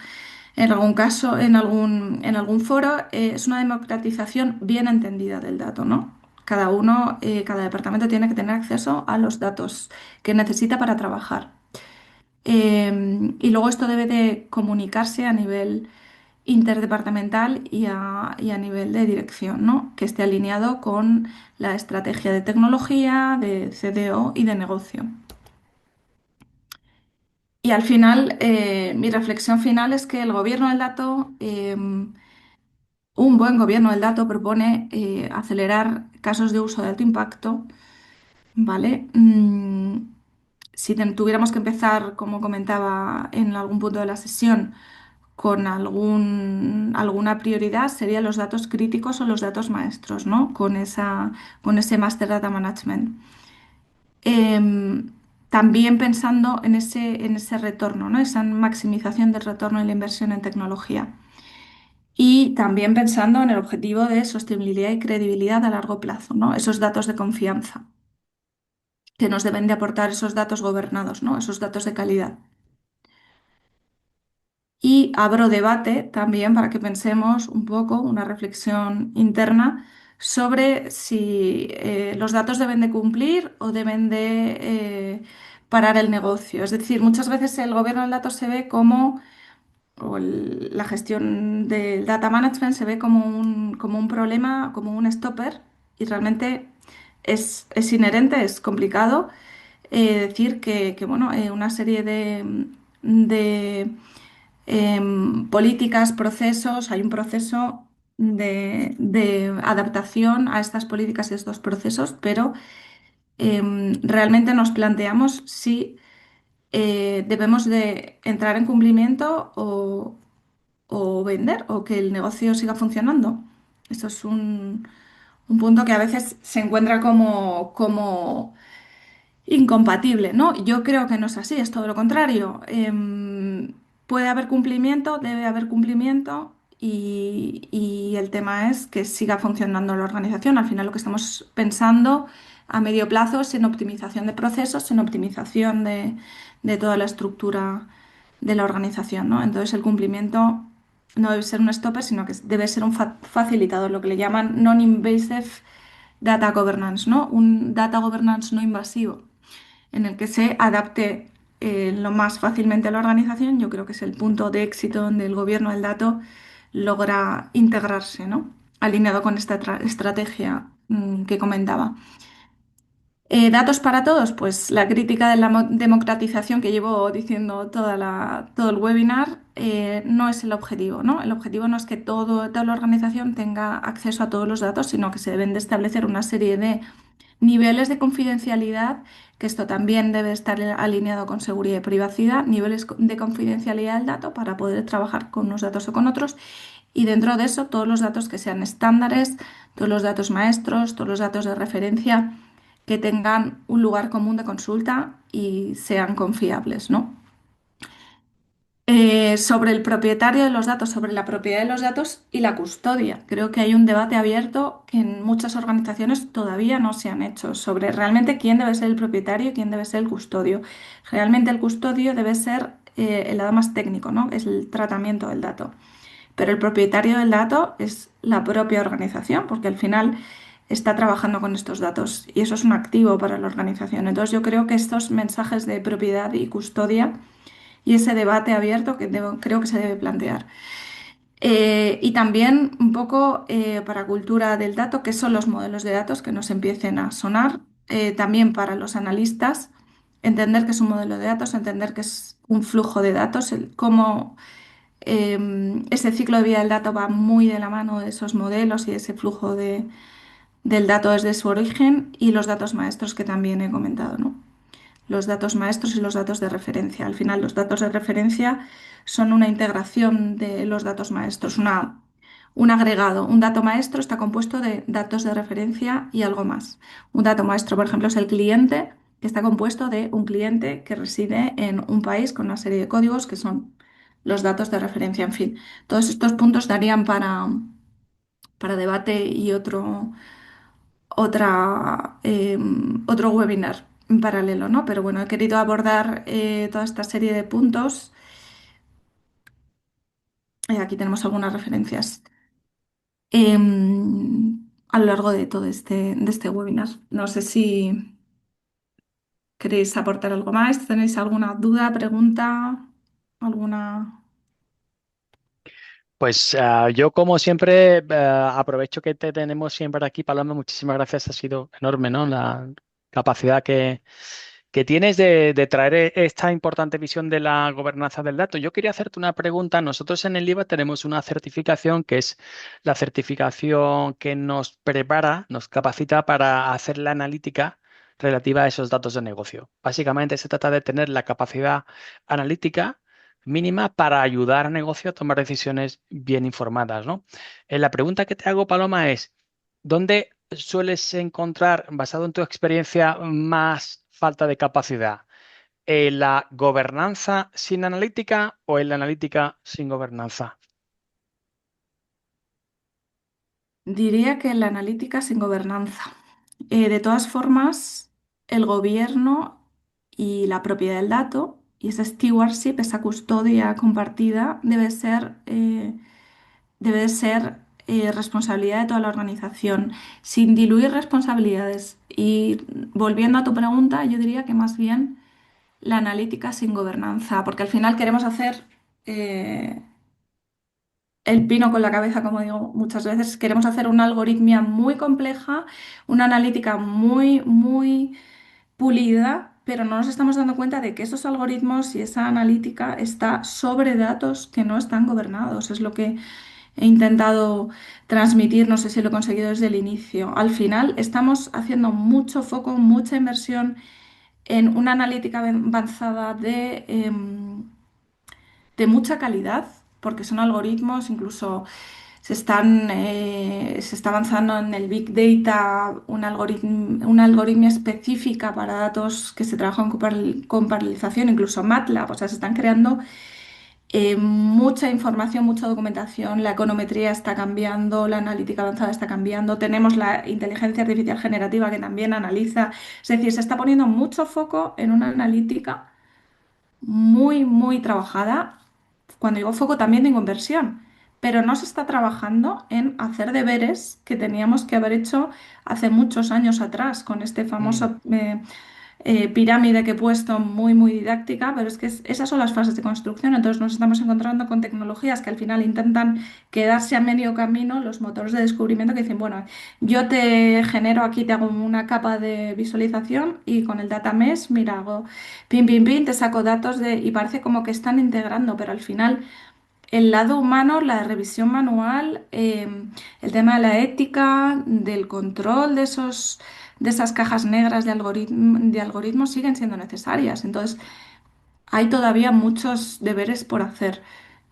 en algún caso, en algún foro. Es una democratización bien entendida del dato, ¿no? Cada uno, cada departamento tiene que tener acceso a los datos que necesita para trabajar. Y luego esto debe de comunicarse a nivel interdepartamental y a nivel de dirección, ¿no? Que esté alineado con la estrategia de tecnología, de CDO y de negocio. Y al final, mi reflexión final es que el gobierno del dato, un buen gobierno del dato propone acelerar casos de uso de alto impacto, ¿vale? Si tuviéramos que empezar, como comentaba en algún punto de la sesión, con alguna prioridad, serían los datos críticos o los datos maestros, ¿no? Con ese Master Data Management. Em, También pensando en ese retorno, ¿no? Esa maximización del retorno de la inversión en tecnología. Y también pensando en el objetivo de sostenibilidad y credibilidad a largo plazo, ¿no? Esos datos de confianza que nos deben de aportar esos datos gobernados, ¿no? Esos datos de calidad. Y abro debate también para que pensemos un poco, una reflexión interna sobre si los datos deben de cumplir o deben de parar el negocio. Es decir, muchas veces el gobierno del dato se ve como, la gestión del data management se ve como un problema, como un stopper, y realmente es inherente, es complicado decir que, bueno, una serie de políticas, procesos, hay un proceso de adaptación a estas políticas y estos procesos, pero realmente nos planteamos si debemos de entrar en cumplimiento o vender o que el negocio siga funcionando. Eso es un punto que a veces se encuentra como incompatible, ¿no? Yo creo que no es así, es todo lo contrario. Puede haber cumplimiento, debe haber cumplimiento y el tema es que siga funcionando la organización. Al final lo que estamos pensando a medio plazo es en optimización de procesos, en optimización de toda la estructura de la organización, ¿no? Entonces el cumplimiento no debe ser un stopper, sino que debe ser un facilitador, lo que le llaman non-invasive data governance, ¿no? Un data governance no invasivo en el que se adapte lo más fácilmente a la organización. Yo creo que es el punto de éxito donde el gobierno del dato logra integrarse, ¿no? Alineado con esta estrategia que comentaba. Datos para todos, pues la crítica de la democratización que llevo diciendo todo el webinar no es el objetivo, ¿no? El objetivo no es que toda la organización tenga acceso a todos los datos, sino que se deben de establecer una serie de niveles de confidencialidad, que esto también debe estar alineado con seguridad y privacidad, niveles de confidencialidad del dato para poder trabajar con unos datos o con otros. Y dentro de eso, todos los datos que sean estándares, todos los datos maestros, todos los datos de referencia que tengan un lugar común de consulta y sean confiables, ¿no? Sobre el propietario de los datos, sobre la propiedad de los datos y la custodia. Creo que hay un debate abierto que en muchas organizaciones todavía no se han hecho sobre realmente quién debe ser el propietario y quién debe ser el custodio. Realmente el custodio debe ser el lado más técnico, ¿no? Es el tratamiento del dato. Pero el propietario del dato es la propia organización, porque al final está trabajando con estos datos y eso es un activo para la organización. Entonces yo creo que estos mensajes de propiedad y custodia y ese debate abierto que creo que se debe plantear. Y también un poco para cultura del dato, qué son los modelos de datos que nos empiecen a sonar. También para los analistas, entender qué es un modelo de datos, entender qué es un flujo de datos, cómo ese ciclo de vida del dato va muy de la mano de esos modelos y ese flujo del dato desde su origen y los datos maestros que también he comentado, ¿no? Los datos maestros y los datos de referencia. Al final, los datos de referencia son una integración de los datos maestros, un agregado. Un dato maestro está compuesto de datos de referencia y algo más. Un dato maestro, por ejemplo, es el cliente, que está compuesto de un cliente que reside en un país con una serie de códigos que son los datos de referencia. En fin, todos estos puntos darían para debate y otro webinar en paralelo, ¿no? Pero bueno, he querido abordar toda esta serie de puntos. Aquí tenemos algunas referencias a lo largo de este webinar. No sé si queréis aportar algo más, tenéis alguna duda, pregunta, alguna... Pues yo como siempre aprovecho que te tenemos siempre aquí, Paloma, muchísimas gracias, ha sido enorme, ¿no? La capacidad que tienes de traer esta importante visión de la gobernanza del dato. Yo quería hacerte una pregunta. Nosotros en el IVA tenemos una certificación que es la certificación que nos prepara, nos capacita para hacer la analítica relativa a esos datos de negocio. Básicamente se trata de tener la capacidad analítica mínima para ayudar al negocio a tomar decisiones bien informadas, ¿no? La pregunta que te hago, Paloma, es, ¿dónde sueles encontrar, basado en tu experiencia, más falta de capacidad? ¿En la gobernanza sin analítica o en la analítica sin gobernanza? Diría que la analítica sin gobernanza. De todas formas, el gobierno y la propiedad del dato y esa stewardship, esa custodia compartida, debe de ser responsabilidad de toda la organización, sin diluir responsabilidades. Y volviendo a tu pregunta, yo diría que más bien la analítica sin gobernanza, porque al final queremos hacer eh, el pino con la cabeza, como digo muchas veces. Queremos hacer una algoritmia muy compleja, una analítica muy, muy pulida, pero no nos estamos dando cuenta de que esos algoritmos y esa analítica está sobre datos que no están gobernados. Es lo que he intentado transmitir, no sé si lo he conseguido desde el inicio. Al final estamos haciendo mucho foco, mucha inversión en una analítica avanzada de mucha calidad, porque son algoritmos, incluso se está avanzando en el Big Data, una algoritmia específica para datos que se trabajan con paralelización, incluso MATLAB, o sea, se están creando mucha información, mucha documentación, la econometría está cambiando, la analítica avanzada está cambiando, tenemos la inteligencia artificial generativa que también analiza, es decir, se está poniendo mucho foco en una analítica muy, muy trabajada. Cuando digo foco también digo inversión, pero no se está trabajando en hacer deberes que teníamos que haber hecho hace muchos años atrás con este Mm, famoso pirámide que he puesto muy, muy didáctica, pero es que esas son las fases de construcción. Entonces nos estamos encontrando con tecnologías que al final intentan quedarse a medio camino, los motores de descubrimiento que dicen, bueno, yo te genero aquí, te hago una capa de visualización y con el data mesh, mira, hago pin, pin, pin, te saco datos y parece como que están integrando, pero al final el lado humano, la revisión manual, el tema de la ética, del control de esas cajas negras de algoritmos siguen siendo necesarias. Entonces, hay todavía muchos deberes por hacer,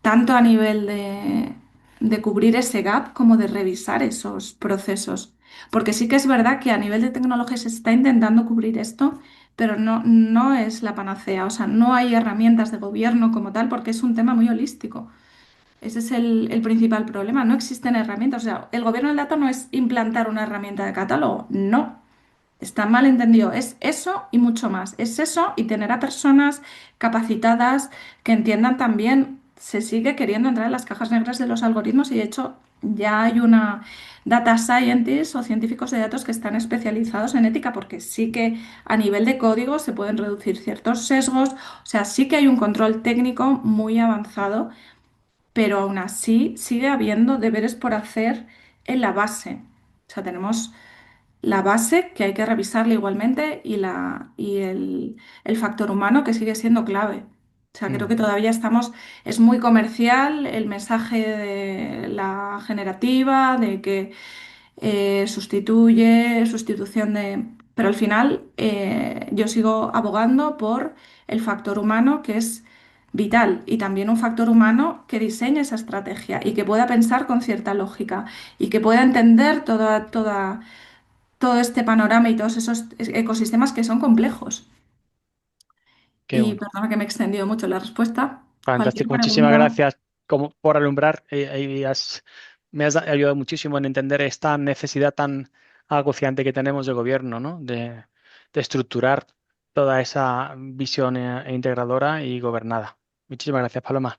tanto a nivel de cubrir ese gap como de revisar esos procesos. Porque sí que es verdad que a nivel de tecnología se está intentando cubrir esto, pero no, no es la panacea. O sea, no hay herramientas de gobierno como tal porque es un tema muy holístico. Ese es el principal problema. No existen herramientas. O sea, el gobierno del dato no es implantar una herramienta de catálogo. No. Está mal entendido. Es eso y mucho más. Es eso y tener a personas capacitadas que entiendan también. Se sigue queriendo entrar en las cajas negras de los algoritmos y de hecho ya hay una data scientists o científicos de datos que están especializados en ética porque sí que a nivel de código se pueden reducir ciertos sesgos. O sea, sí que hay un control técnico muy avanzado, pero aún así sigue habiendo deberes por hacer en la base. O sea, tenemos la base que hay que revisarla igualmente y el factor humano que sigue siendo clave. O sea, creo mm, que todavía estamos, es muy comercial el mensaje de la generativa, de que sustitución de... Pero al final yo sigo abogando por el factor humano, que es vital y también un factor humano que diseñe esa estrategia y que pueda pensar con cierta lógica y que pueda entender todo este panorama y todos esos ecosistemas que son complejos. Qué Y bueno. perdona que me he extendido mucho en la respuesta. Cualquier Fantástico. Muchísimas pregunta. gracias por alumbrar. Me has ayudado muchísimo en entender esta necesidad tan acuciante que tenemos de gobierno, ¿no? De estructurar toda esa visión integradora y gobernada. Muchísimas gracias, Paloma.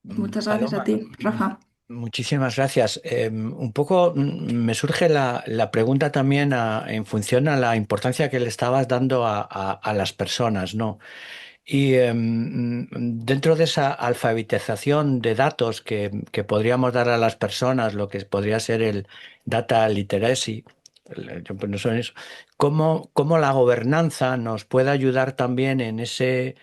Muchas gracias a Paloma, ti, Rafa. muchísimas gracias. Un poco me surge la pregunta también en función a la importancia que le estabas dando a las personas, ¿no? Y dentro de esa alfabetización de datos que podríamos dar a las personas, lo que podría ser el data literacy, pues no son eso, ¿cómo la gobernanza nos puede ayudar también en ese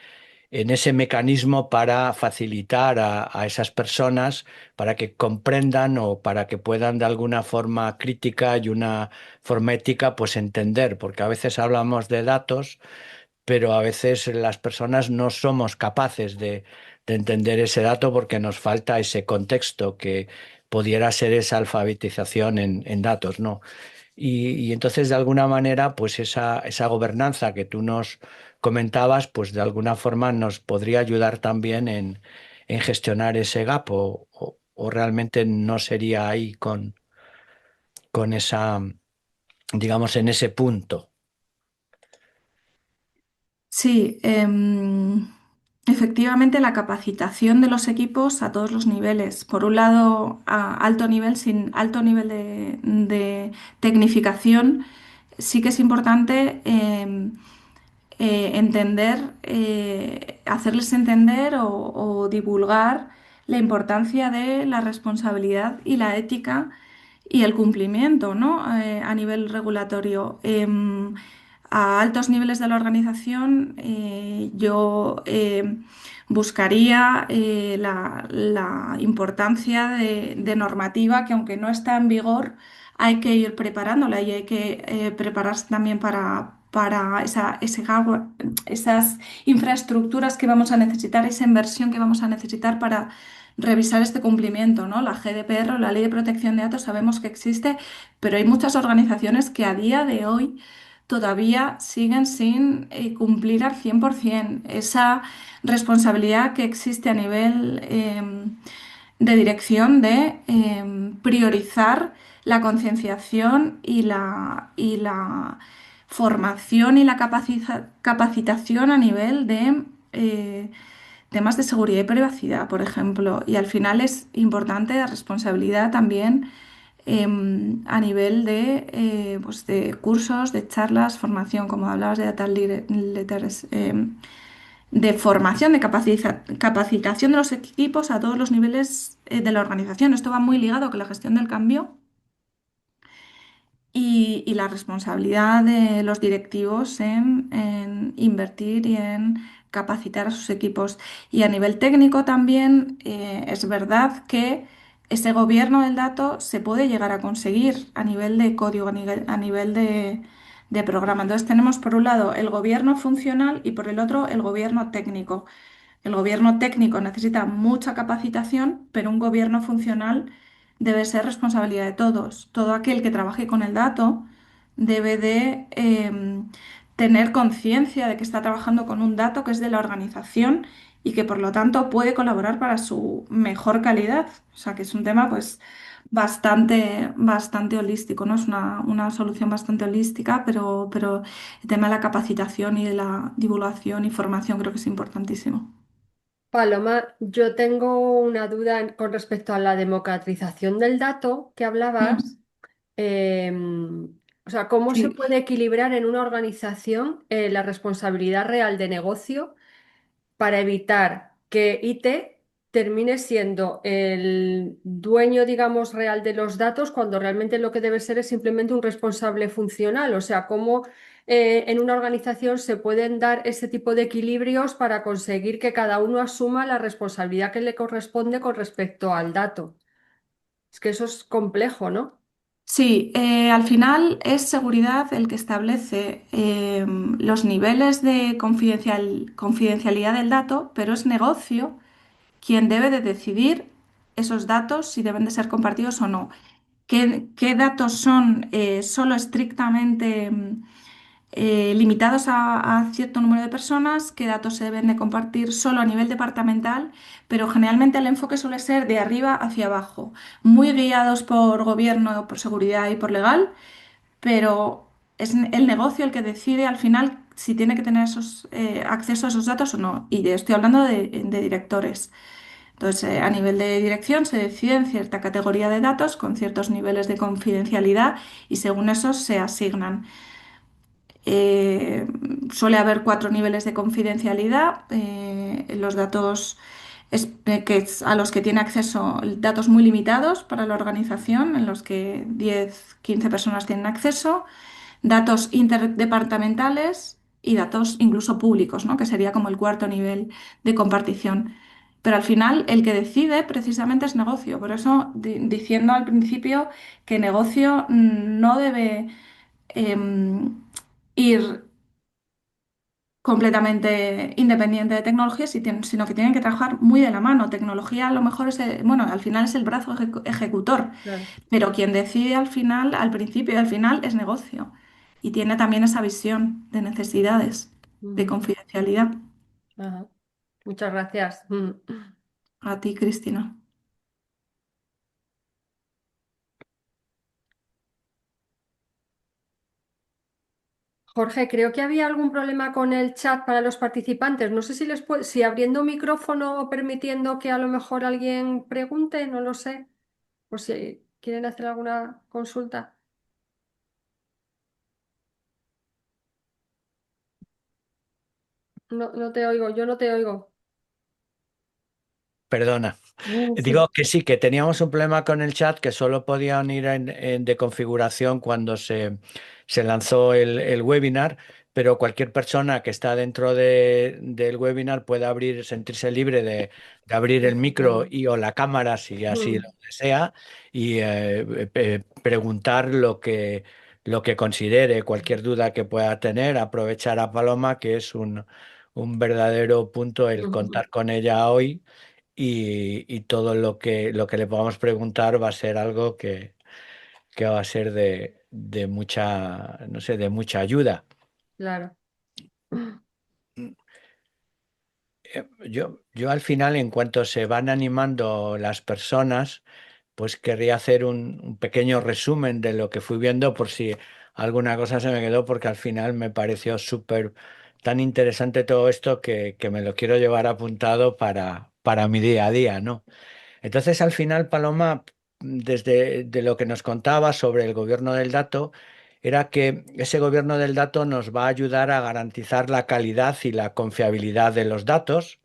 mecanismo para facilitar a esas personas para que comprendan o para que puedan de alguna forma crítica y una forma ética pues entender? Porque a veces hablamos de datos, pero a veces las personas no somos capaces de entender ese dato porque nos falta ese contexto que pudiera ser esa alfabetización en datos, ¿no? Y entonces, de alguna manera, pues esa gobernanza que tú nos comentabas, pues de alguna forma nos podría ayudar también en gestionar ese gap o realmente no sería ahí con esa, digamos, en ese punto. Sí, efectivamente la capacitación de los equipos a todos los niveles. Por un lado, a alto nivel, sin alto nivel de tecnificación, sí que es importante hacerles entender o divulgar la importancia de la responsabilidad y la ética y el cumplimiento, ¿no? A nivel regulatorio. A altos niveles de la organización, yo buscaría la importancia de normativa que, aunque no está en vigor, hay que ir preparándola y hay que prepararse también para esas infraestructuras que vamos a necesitar, esa inversión que vamos a necesitar para revisar este cumplimiento, ¿no? La GDPR o la Ley de Protección de Datos sabemos que existe, pero hay muchas organizaciones que a día de hoy todavía siguen sin cumplir al 100% esa responsabilidad que existe a nivel de dirección de priorizar la concienciación y la formación y la capacitación a nivel de temas de seguridad y privacidad, por ejemplo. Y al final es importante la responsabilidad también a nivel pues de cursos, de charlas, formación, como hablabas de data letters, de formación, de capacitación de los equipos a todos los niveles de la organización. Esto va muy ligado con la gestión del cambio y la responsabilidad de los directivos en invertir y en capacitar a sus equipos. Y a nivel técnico también es verdad que ese gobierno del dato se puede llegar a conseguir a nivel de código, a nivel de programa. Entonces tenemos por un lado el gobierno funcional y por el otro el gobierno técnico. El gobierno técnico necesita mucha capacitación, pero un gobierno funcional debe ser responsabilidad de todos. Todo aquel que trabaje con el dato debe de tener conciencia de que está trabajando con un dato que es de la organización y que por lo tanto puede colaborar para su mejor calidad. O sea que es un tema pues bastante holístico, ¿no? Es una solución bastante holística, pero el tema de la capacitación y de la divulgación y formación creo que es importantísimo. Paloma, yo tengo una duda con respecto a la democratización del dato que hablabas. Mm. O sea, ¿cómo se Sí. puede equilibrar en una organización la responsabilidad real de negocio para evitar que IT termine siendo el dueño, digamos, real de los datos cuando realmente lo que debe ser es simplemente un responsable funcional? O sea, ¿cómo en una organización se pueden dar ese tipo de equilibrios para conseguir que cada uno asuma la responsabilidad que le corresponde con respecto al dato? Es que eso es complejo, ¿no? Sí, al final es seguridad el que establece los niveles de confidencialidad del dato, pero es negocio quien debe de decidir esos datos si deben de ser compartidos o no. ¿Qué datos son solo estrictamente limitados a cierto número de personas? ¿Qué datos se deben de compartir solo a nivel departamental? Pero generalmente el enfoque suele ser de arriba hacia abajo, muy guiados por gobierno, por seguridad y por legal, pero es el negocio el que decide al final si tiene que tener acceso a esos datos o no. Y estoy hablando de directores. Entonces, a nivel de dirección se deciden cierta categoría de datos con ciertos niveles de confidencialidad y según eso se asignan. Eh, Suele haber cuatro niveles de confidencialidad. Los datos a los que tiene acceso, datos muy limitados para la organización, en los que 10, 15 personas tienen acceso, datos interdepartamentales y datos incluso públicos, ¿no? Que sería como el cuarto nivel de compartición. Pero al final el que decide precisamente es negocio. Por eso, diciendo al principio que negocio no debe em, ir completamente independiente de tecnología, sino que tienen que trabajar muy de la mano. Tecnología a lo mejor es, bueno, al final es el brazo ejecutor, Claro. pero quien decide al final, al principio y al final es negocio. Y tiene también esa visión de necesidades, de Ujú. confidencialidad. Ajá. Muchas gracias. A ti, Cristina. Jorge, creo que había algún problema con el chat para los participantes. No sé si abriendo micrófono o permitiendo que a lo mejor alguien pregunte, no lo sé, por si quieren hacer alguna consulta. No, no te oigo, yo no te oigo. Perdona. Sí. Digo que sí, que teníamos un problema con el chat que solo podían ir de configuración cuando se lanzó el webinar, pero cualquier persona que está dentro del webinar puede abrir, sentirse libre de abrir el micro Estupendo. y o la cámara si así lo Mm, desea y preguntar lo que considere, cualquier duda que pueda tener, aprovechar a Paloma, que es un verdadero punto el ujú. contar con ella hoy y todo lo que le podamos preguntar va a ser algo que va a ser de mucha, no sé, de mucha ayuda. Claro. Yo al final, en cuanto se van animando las personas, pues querría hacer un pequeño resumen de lo que fui viendo por si alguna cosa se me quedó, porque al final me pareció súper tan interesante todo esto que me lo quiero llevar apuntado para mi día a día, ¿no? Entonces, al final, Paloma, desde de lo que nos contaba sobre el gobierno del dato, era que ese gobierno del dato nos va a ayudar a garantizar la calidad y la confiabilidad de los datos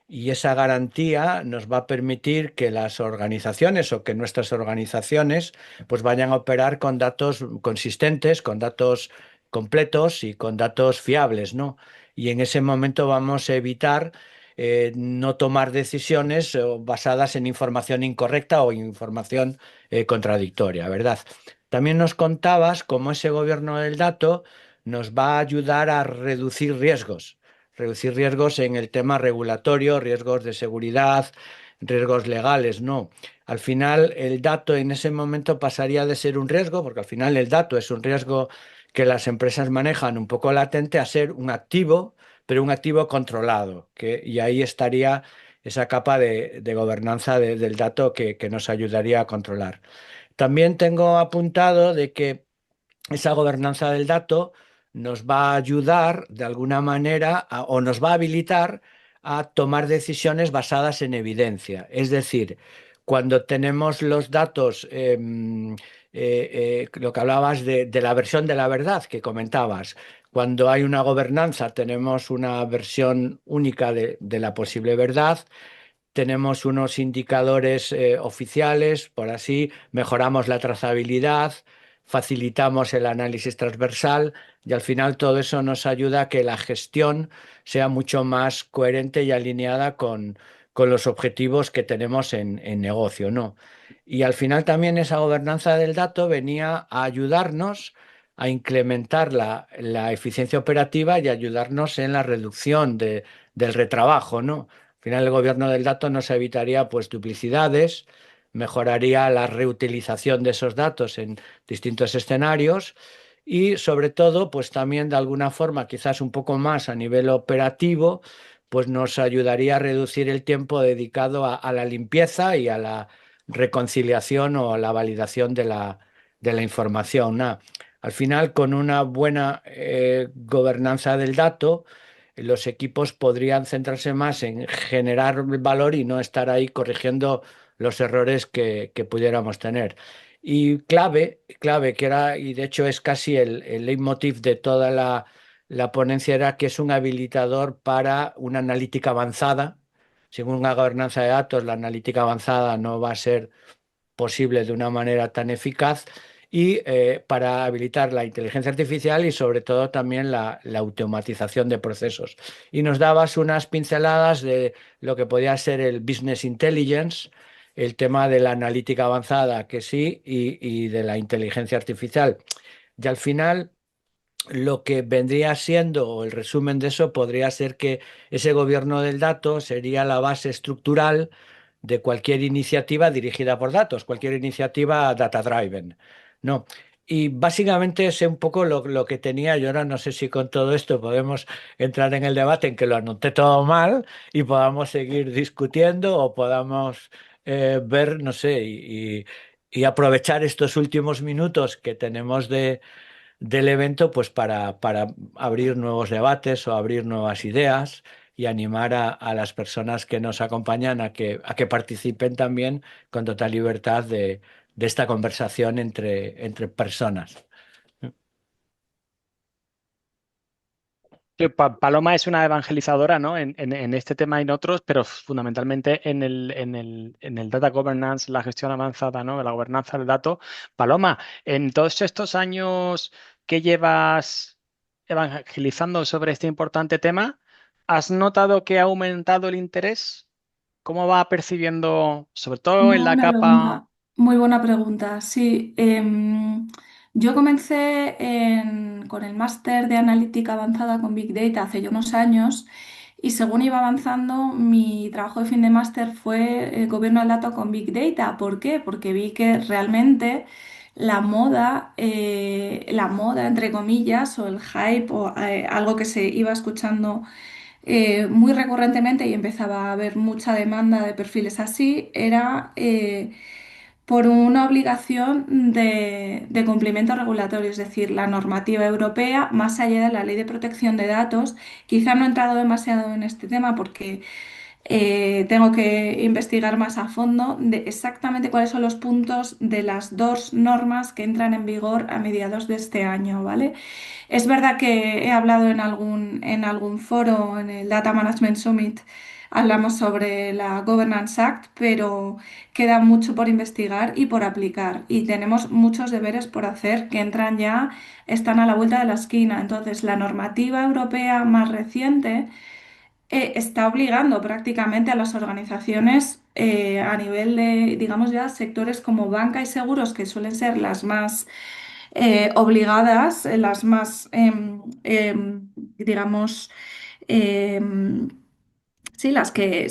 y esa garantía nos va a permitir que las organizaciones o que nuestras organizaciones pues vayan a operar con datos consistentes, con datos completos y con datos fiables, ¿no? Y en ese momento vamos a evitar no tomar decisiones basadas en información incorrecta o información contradictoria, ¿verdad? También nos contabas cómo ese gobierno del dato nos va a ayudar a reducir riesgos en el tema regulatorio, riesgos de seguridad, riesgos legales, no. Al final el dato en ese momento pasaría de ser un riesgo, porque al final el dato es un riesgo que las empresas manejan un poco latente, a ser un activo, pero un activo controlado, y ahí estaría esa capa de gobernanza del dato que nos ayudaría a controlar. También tengo apuntado de que esa gobernanza del dato nos va a ayudar de alguna manera o nos va a habilitar a tomar decisiones basadas en evidencia. Es decir, cuando tenemos los datos, lo que hablabas de la versión de la verdad que comentabas, cuando hay una gobernanza tenemos una versión única de la posible verdad, tenemos unos indicadores oficiales, por así mejoramos la trazabilidad, facilitamos el análisis transversal y al final todo eso nos ayuda a que la gestión sea mucho más coherente y alineada con los objetivos que tenemos en negocio, ¿no? Y al final también esa gobernanza del dato venía a ayudarnos a incrementar la eficiencia operativa y ayudarnos en la reducción del retrabajo, ¿no? Al final el gobierno del dato nos evitaría pues duplicidades, mejoraría la reutilización de esos datos en distintos escenarios y sobre todo pues también de alguna forma quizás un poco más a nivel operativo pues nos ayudaría a reducir el tiempo dedicado a la limpieza y a la reconciliación o a la validación de la información. Al final, con una buena gobernanza del dato, los equipos podrían centrarse más en generar valor y no estar ahí corrigiendo los errores que pudiéramos tener. Y clave, que era, y de hecho es casi el leitmotiv de toda la ponencia, era que es un habilitador para una analítica avanzada. Según una gobernanza de datos, la analítica avanzada no va a ser posible de una manera tan eficaz y para habilitar la inteligencia artificial y sobre todo también la automatización de procesos. Y nos dabas unas pinceladas de lo que podía ser el business intelligence, el tema de la analítica avanzada, que sí, y de la inteligencia artificial. Y al final lo que vendría siendo, o el resumen de eso, podría ser que ese gobierno del dato sería la base estructural de cualquier iniciativa dirigida por datos, cualquier iniciativa data-driven, ¿no? Y básicamente sé un poco lo que tenía. Yo ahora no sé si con todo esto podemos entrar en el debate en que lo anoté todo mal y podamos seguir discutiendo o podamos ver, no sé, y aprovechar estos últimos minutos que tenemos del evento, pues para abrir nuevos debates o abrir nuevas ideas y animar a las personas que nos acompañan a que participen también con total libertad de esta conversación entre personas. Sí, Paloma es una evangelizadora, ¿no? En este tema y en otros, pero fundamentalmente en el data governance, la gestión avanzada, ¿no? La gobernanza del dato. Paloma, en todos estos años que llevas evangelizando sobre este importante tema, ¿has notado que ha aumentado el interés? ¿Cómo va percibiendo, sobre todo Muy en la buena capa? pregunta, muy buena pregunta. Sí, yo comencé con el máster de analítica avanzada con Big Data hace ya unos años y según iba avanzando, mi trabajo de fin de máster fue gobierno del dato con Big Data. ¿Por qué? Porque vi que realmente la moda entre comillas, o el hype, o algo que se iba escuchando muy recurrentemente y empezaba a haber mucha demanda de perfiles así, era por una obligación de cumplimiento regulatorio, es decir, la normativa europea, más allá de la ley de protección de datos. Quizá no he entrado demasiado en este tema porque tengo que investigar más a fondo de exactamente cuáles son los puntos de las dos normas que entran en vigor a mediados de este año, ¿vale? Es verdad que he hablado en algún foro, en el Data Management Summit, hablamos sobre la Governance Act, pero queda mucho por investigar y por aplicar. Y tenemos muchos deberes por hacer que entran ya, están a la vuelta de la esquina. Entonces, la normativa europea más reciente está obligando prácticamente a las organizaciones a nivel de, digamos ya, sectores como banca y seguros, que suelen ser las más obligadas, las más, digamos, em, sí, las que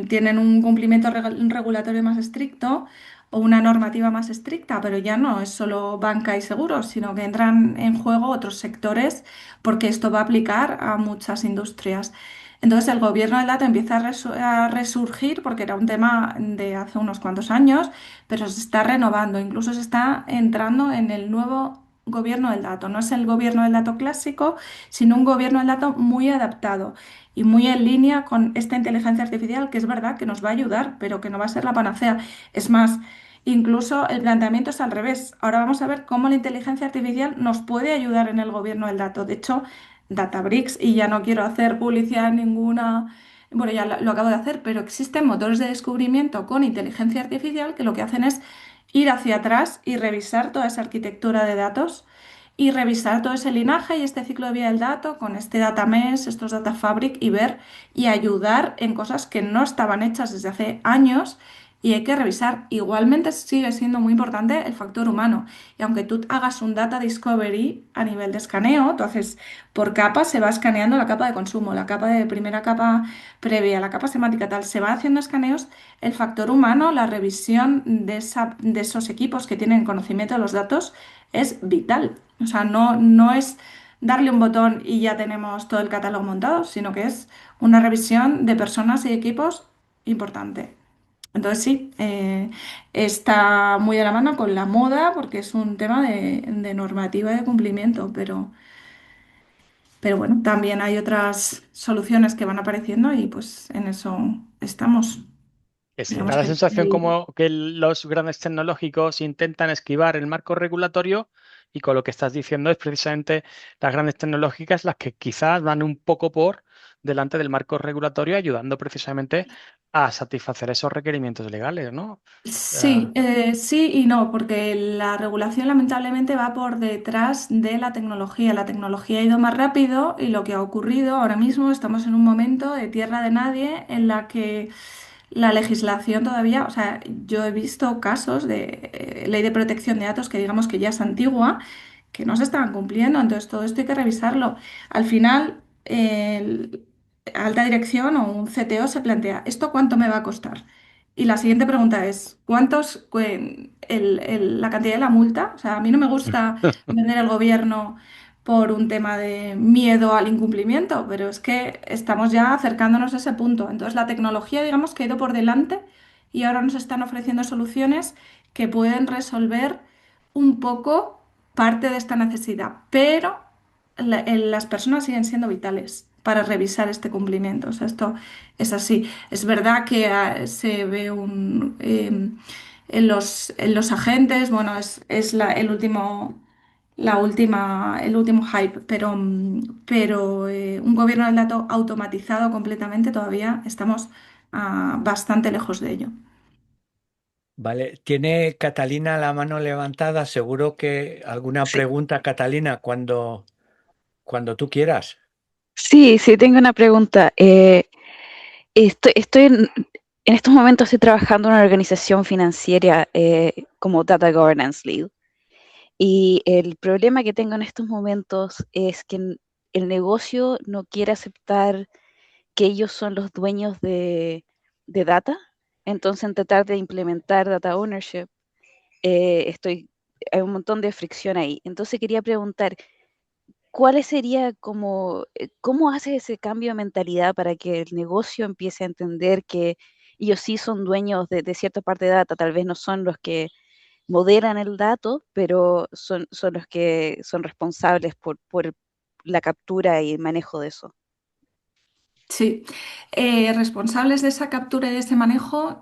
tienen un cumplimiento regulatorio más estricto o una normativa más estricta, pero ya no es solo banca y seguros, sino que entran en juego otros sectores porque esto va a aplicar a muchas industrias. Entonces el gobierno del dato empieza a resurgir porque era un tema de hace unos cuantos años, pero se está renovando, incluso se está entrando en el nuevo gobierno del dato. No es el gobierno del dato clásico, sino un gobierno del dato muy adaptado y muy en línea con esta inteligencia artificial, que es verdad que nos va a ayudar, pero que no va a ser la panacea. Es más, incluso el planteamiento es al revés. Ahora vamos a ver cómo la inteligencia artificial nos puede ayudar en el gobierno del dato. De hecho, Databricks, y ya no quiero hacer publicidad ninguna, bueno, ya lo acabo de hacer, pero existen motores de descubrimiento con inteligencia artificial que lo que hacen es ir hacia atrás y revisar toda esa arquitectura de datos y revisar todo ese linaje y este ciclo de vida del dato con este data mesh, estos data fabric y ver y ayudar en cosas que no estaban hechas desde hace años y hay que revisar. Igualmente sigue siendo muy importante el factor humano. Y aunque tú hagas un data discovery a nivel de escaneo, tú haces por capas, se va escaneando la capa de consumo, la capa de primera capa previa, la capa semántica tal, se va haciendo escaneos, el factor humano, la revisión de esos equipos que tienen conocimiento de los datos es vital. O sea, no es darle un botón y ya tenemos todo el catálogo montado, sino que es una revisión de personas y equipos importante. Entonces sí, está muy de la mano con la moda porque es un tema de normativa y de cumplimiento, pero bueno, también hay otras soluciones que van apareciendo y pues en eso estamos. Que sí, da Digamos la que sensación como que los grandes tecnológicos intentan esquivar el marco regulatorio y con lo que estás diciendo es precisamente las grandes tecnológicas las que quizás van un poco por delante del marco regulatorio, ayudando precisamente a satisfacer esos requerimientos legales, ¿no? sí, Ah, sí y no, porque la regulación lamentablemente va por detrás de la tecnología. La tecnología ha ido más rápido y lo que ha ocurrido ahora mismo estamos en un momento de tierra de nadie en la que la legislación todavía, o sea, yo he visto casos de ley de protección de datos que digamos que ya es antigua, que no se estaban cumpliendo, entonces todo esto hay que revisarlo. Al final, alta dirección o un CTO se plantea, ¿esto cuánto me va a costar? Y la siguiente pregunta es, la cantidad de la multa? O sea, a mí no me gusta vender el gobierno por un tema de miedo al incumplimiento, pero es que estamos ya acercándonos a ese punto. Entonces, la tecnología, digamos, que ha ido por delante y ahora nos están ofreciendo soluciones que pueden resolver un poco parte de esta necesidad, pero las personas siguen siendo vitales para revisar este cumplimiento. O sea, esto es así. Es verdad que se ve en los agentes, bueno, es el último hype, pero un gobierno del dato automatizado completamente todavía estamos bastante lejos de ello. Vale, tiene Catalina la mano levantada. Seguro que alguna Sí, pregunta, Catalina, cuando tú quieras. sí, tengo una pregunta. Estoy en estos momentos estoy trabajando en una organización financiera como Data Governance Lead. Y el problema que tengo en estos momentos es que el negocio no quiere aceptar que ellos son los dueños de data. Entonces, en tratar de implementar data ownership, hay un montón de fricción ahí. Entonces, quería preguntar, ¿cuál sería como, cómo hace ese cambio de mentalidad para que el negocio empiece a entender que ellos sí son dueños de cierta parte de data? Tal vez no son los que moderan el dato, pero son los que son responsables por la captura y el manejo de eso. Sí, responsables de esa captura y de ese manejo.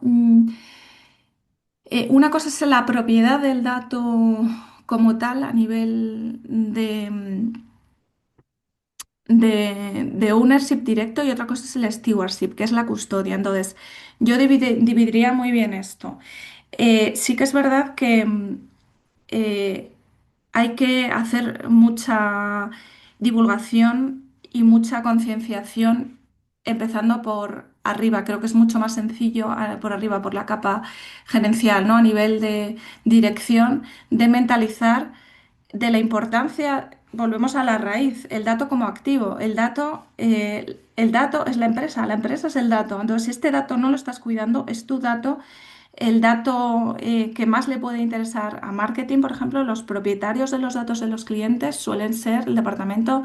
Una cosa es la propiedad del dato como tal a nivel de ownership directo y otra cosa es el stewardship, que es la custodia. Entonces, yo dividiría muy bien esto. Sí que es verdad que eh, hay que hacer mucha divulgación y mucha concienciación, empezando por arriba. Creo que es mucho más sencillo por arriba, por la capa gerencial, ¿no? A nivel de dirección, de mentalizar de la importancia, volvemos a la raíz, el dato como activo. El dato es la empresa es el dato. Entonces, si este dato no lo estás cuidando, es tu dato. El dato que más le puede interesar a marketing, por ejemplo, los propietarios de los datos de los clientes suelen ser el departamento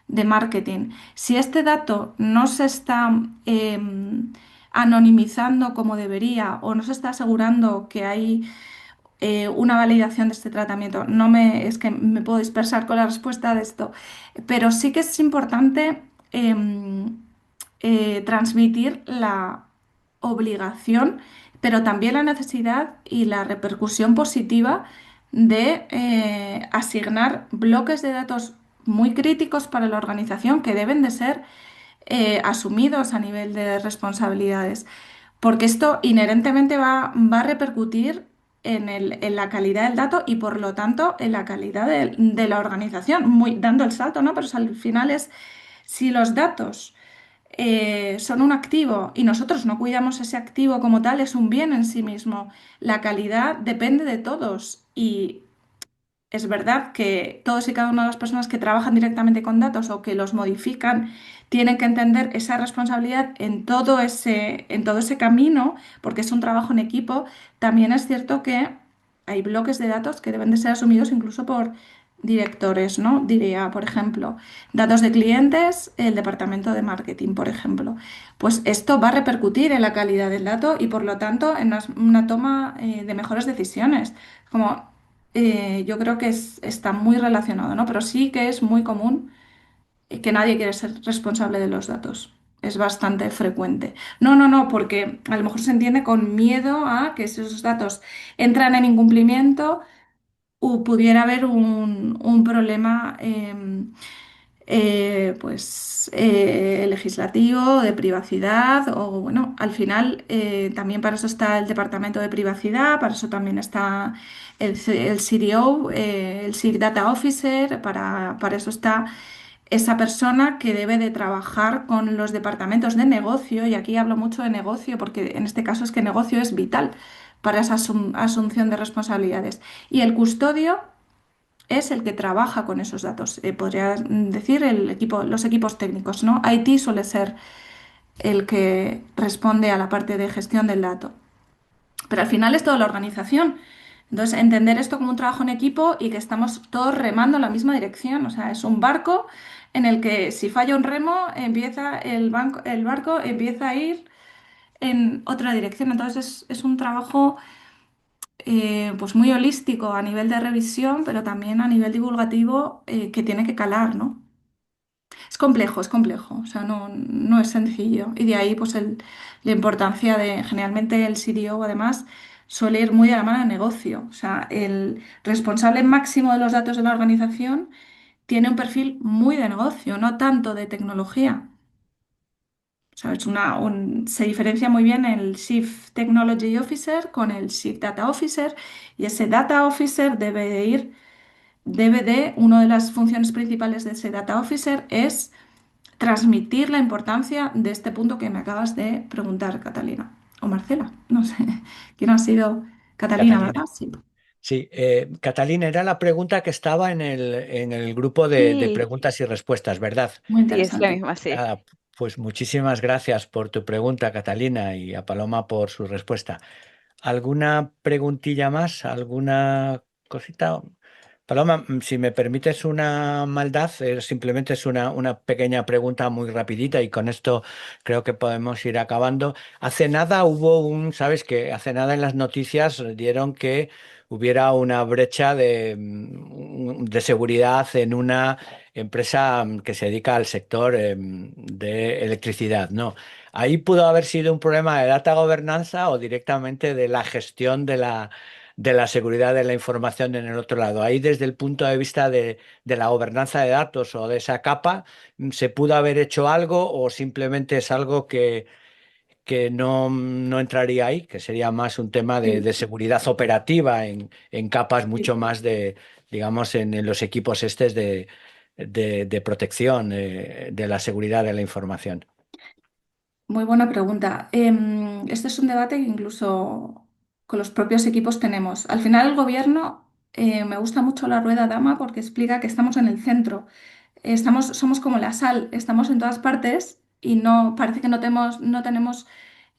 de marketing. Si este dato no se está anonimizando como debería o no se está asegurando que hay una validación de este tratamiento. Es que me puedo dispersar con la respuesta de esto, pero sí que es importante transmitir la obligación, pero también la necesidad y la repercusión positiva de asignar bloques de datos muy críticos para la organización que deben de ser asumidos a nivel de responsabilidades, porque esto inherentemente va a repercutir en la calidad del dato y por lo tanto en la calidad de la organización, dando el salto, ¿no? Pero al final es si los datos son un activo y nosotros no cuidamos ese activo como tal, es un bien en sí mismo. La calidad depende de todos y es verdad que todos y cada una de las personas que trabajan directamente con datos o que los modifican tienen que entender esa responsabilidad en todo ese camino, porque es un trabajo en equipo. También es cierto que hay bloques de datos que deben de ser asumidos incluso por directores, ¿no? Diría, por ejemplo, datos de clientes, el departamento de marketing, por ejemplo. Pues esto va a repercutir en la calidad del dato y por lo tanto en una toma de mejores decisiones. Como yo creo que está muy relacionado, ¿no? Pero sí que es muy común que nadie quiere ser responsable de los datos. Es bastante frecuente. No, no, no, porque a lo mejor se entiende con miedo a que si esos datos entran en incumplimiento, pudiera haber un problema legislativo, de privacidad, o bueno, al final también para eso está el Departamento de Privacidad, para eso también está el CDO, el Chief Data Officer, para eso está esa persona que debe de trabajar con los departamentos de negocio, y aquí hablo mucho de negocio porque en este caso es que negocio es vital para esa asunción de responsabilidades. Y el custodio es el que trabaja con esos datos. Podría decir los equipos técnicos, ¿no? IT suele ser el que responde a la parte de gestión del dato. Pero al final es toda la organización. Entonces, entender esto como un trabajo en equipo y que estamos todos remando en la misma dirección. O sea, es un barco en el que si falla un remo, empieza el barco empieza a ir en otra dirección. Entonces, es un trabajo pues muy holístico a nivel de revisión, pero también a nivel divulgativo que tiene que calar, ¿no? Es complejo, o sea, no, no es sencillo. Y de ahí pues la importancia de, generalmente el CDO además suele ir muy de la mano de negocio. O sea, el responsable máximo de los datos de la organización tiene un perfil muy de negocio, no tanto de tecnología. O sea, se diferencia muy bien el Chief Technology Officer con el Chief Data Officer y ese Data Officer una de las funciones principales de ese Data Officer es transmitir la importancia de este punto que me acabas de preguntar, Catalina. O Marcela, no sé quién ha sido. Catalina, Catalina. ¿verdad? Sí, Sí, Catalina, era la pregunta que estaba en el grupo de Sí, preguntas y respuestas, ¿verdad? muy sí, es la interesante. misma, sí. Ah, pues muchísimas gracias por tu pregunta, Catalina, y a Paloma por su respuesta. ¿Alguna preguntilla más? ¿Alguna cosita? Paloma, si me permites una maldad, simplemente es una pequeña pregunta muy rapidita y con esto creo que podemos ir acabando. Hace nada sabes que hace nada en las noticias dieron que hubiera una brecha de seguridad en una empresa que se dedica al sector de electricidad, ¿no? Ahí pudo haber sido un problema de data gobernanza o directamente de la gestión de la seguridad de la información en el otro lado. Ahí desde el punto de vista de la gobernanza de datos o de esa capa, ¿se pudo haber hecho algo o simplemente es algo que no entraría ahí, que sería más un tema de Sí, seguridad operativa en capas mucho sí. más digamos, en los equipos estos de protección de la seguridad de la información? Muy buena pregunta. Este es un debate que incluso con los propios equipos tenemos. Al final el gobierno, me gusta mucho la rueda dama porque explica que estamos en el centro. Somos como la sal, estamos en todas partes y no parece que no tenemos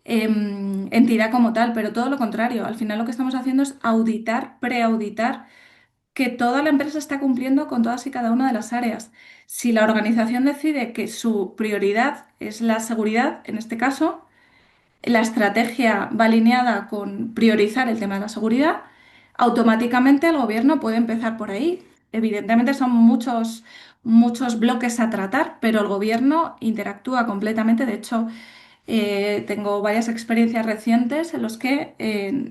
entidad como tal, pero todo lo contrario. Al final lo que estamos haciendo es auditar, preauditar que toda la empresa está cumpliendo con todas y cada una de las áreas. Si la organización decide que su prioridad es la seguridad, en este caso, la estrategia va alineada con priorizar el tema de la seguridad, automáticamente el gobierno puede empezar por ahí. Evidentemente son muchos bloques a tratar, pero el gobierno interactúa completamente. De hecho, tengo varias experiencias recientes en los que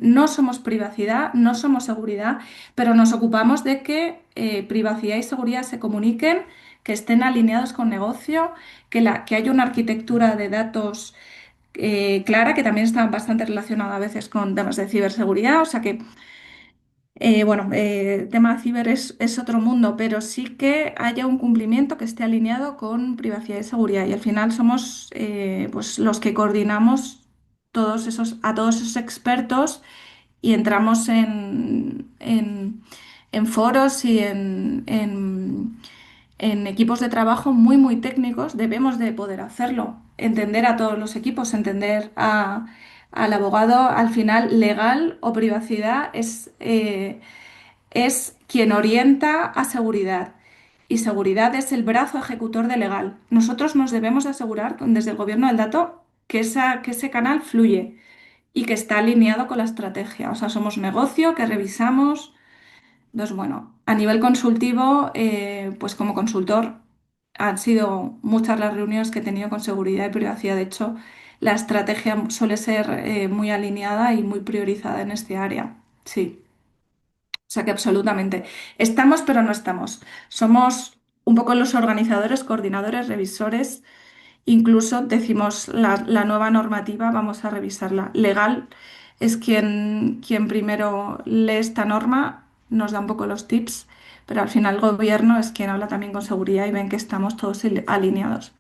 no somos privacidad, no somos seguridad, pero nos ocupamos de que privacidad y seguridad se comuniquen, que estén alineados con negocio, que haya una arquitectura de datos clara, que también está bastante relacionada a veces con temas de ciberseguridad. O sea que Bueno, el tema ciber es otro mundo, pero sí que haya un cumplimiento que esté alineado con privacidad y seguridad. Y al final somos pues los que coordinamos a todos esos expertos y entramos en foros y en equipos de trabajo muy técnicos. Debemos de poder hacerlo, entender a todos los equipos, al abogado, al final legal o privacidad es quien orienta a seguridad. Y seguridad es el brazo ejecutor de legal. Nosotros nos debemos de asegurar desde el gobierno del dato que ese canal fluye y que está alineado con la estrategia. O sea, somos negocio que revisamos. Entonces, bueno, a nivel consultivo, pues como consultor, han sido muchas las reuniones que he tenido con seguridad y privacidad. De hecho, la estrategia suele ser muy alineada y muy priorizada en este área. Sí. O sea que absolutamente. Estamos, pero no estamos. Somos un poco los organizadores, coordinadores, revisores. Incluso decimos la nueva normativa, vamos a revisarla. Legal es quien primero lee esta norma, nos da un poco los tips, pero al final el gobierno es quien habla también con seguridad y ven que estamos todos alineados.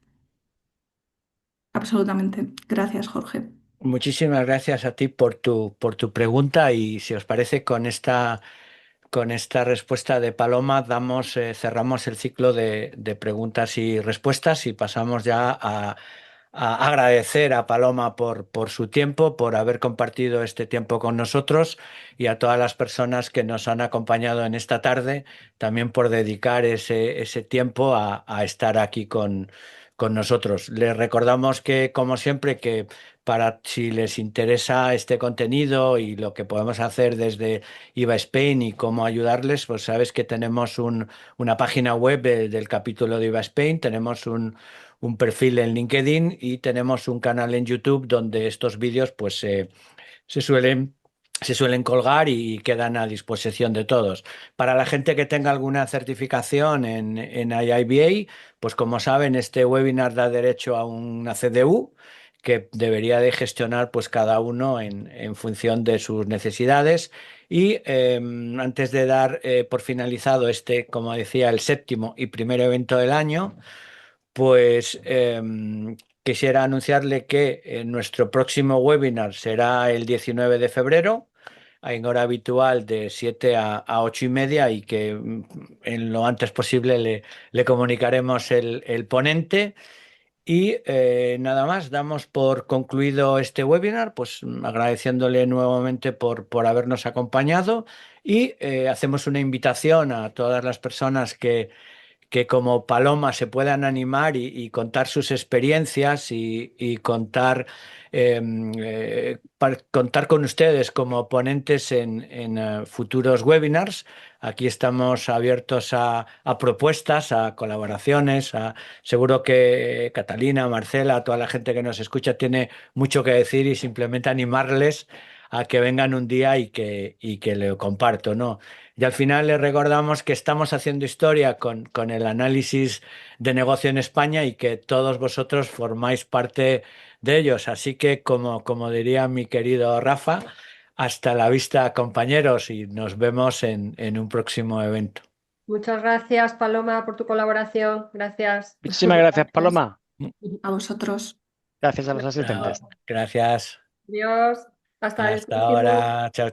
Absolutamente. Gracias, Jorge. Muchísimas gracias a ti por tu pregunta y si os parece con esta respuesta de Paloma cerramos el ciclo de preguntas y respuestas y pasamos ya a agradecer a Paloma por su tiempo, por haber compartido este tiempo con nosotros y a todas las personas que nos han acompañado en esta tarde, también por dedicar ese tiempo a estar aquí con nosotros. Les recordamos que, como siempre, que si les interesa este contenido y lo que podemos hacer desde IVA Spain y cómo ayudarles, pues sabes que tenemos una página web del capítulo de IVA Spain, tenemos un perfil en LinkedIn y tenemos un canal en YouTube donde estos vídeos pues se suelen, se suelen colgar y quedan a disposición de todos. Para la gente que tenga alguna certificación en IIBA, pues como saben, este webinar da derecho a una CDU que debería de gestionar pues cada uno en función de sus necesidades. Y antes de dar por finalizado este, como decía, el séptimo y primer evento del año, pues quisiera anunciarle que nuestro próximo webinar será el 19 de febrero, en hora habitual de 7 a 8 y media y que en lo antes posible le comunicaremos el ponente. Y nada más, damos por concluido este webinar, pues agradeciéndole nuevamente por habernos acompañado y hacemos una invitación a todas las personas que como Paloma se puedan animar y contar sus experiencias y contar, contar con ustedes como ponentes en futuros webinars. Aquí estamos abiertos a propuestas, a colaboraciones. Seguro que Catalina, Marcela, toda la gente que nos escucha tiene mucho que decir y simplemente animarles a que vengan un día y que lo comparto, ¿no? Y al final les recordamos que estamos haciendo historia con el análisis de negocio en España y que todos vosotros formáis parte de ellos. Así que, como diría mi querido Rafa, hasta la vista, compañeros, y nos vemos en un próximo evento. Muchas gracias, Paloma, por tu colaboración. Gracias. Muchísimas gracias, Paloma. A vosotros. Gracias a los asistentes. Gracias. Adiós. Hasta el Hasta próximo. ahora. Chao.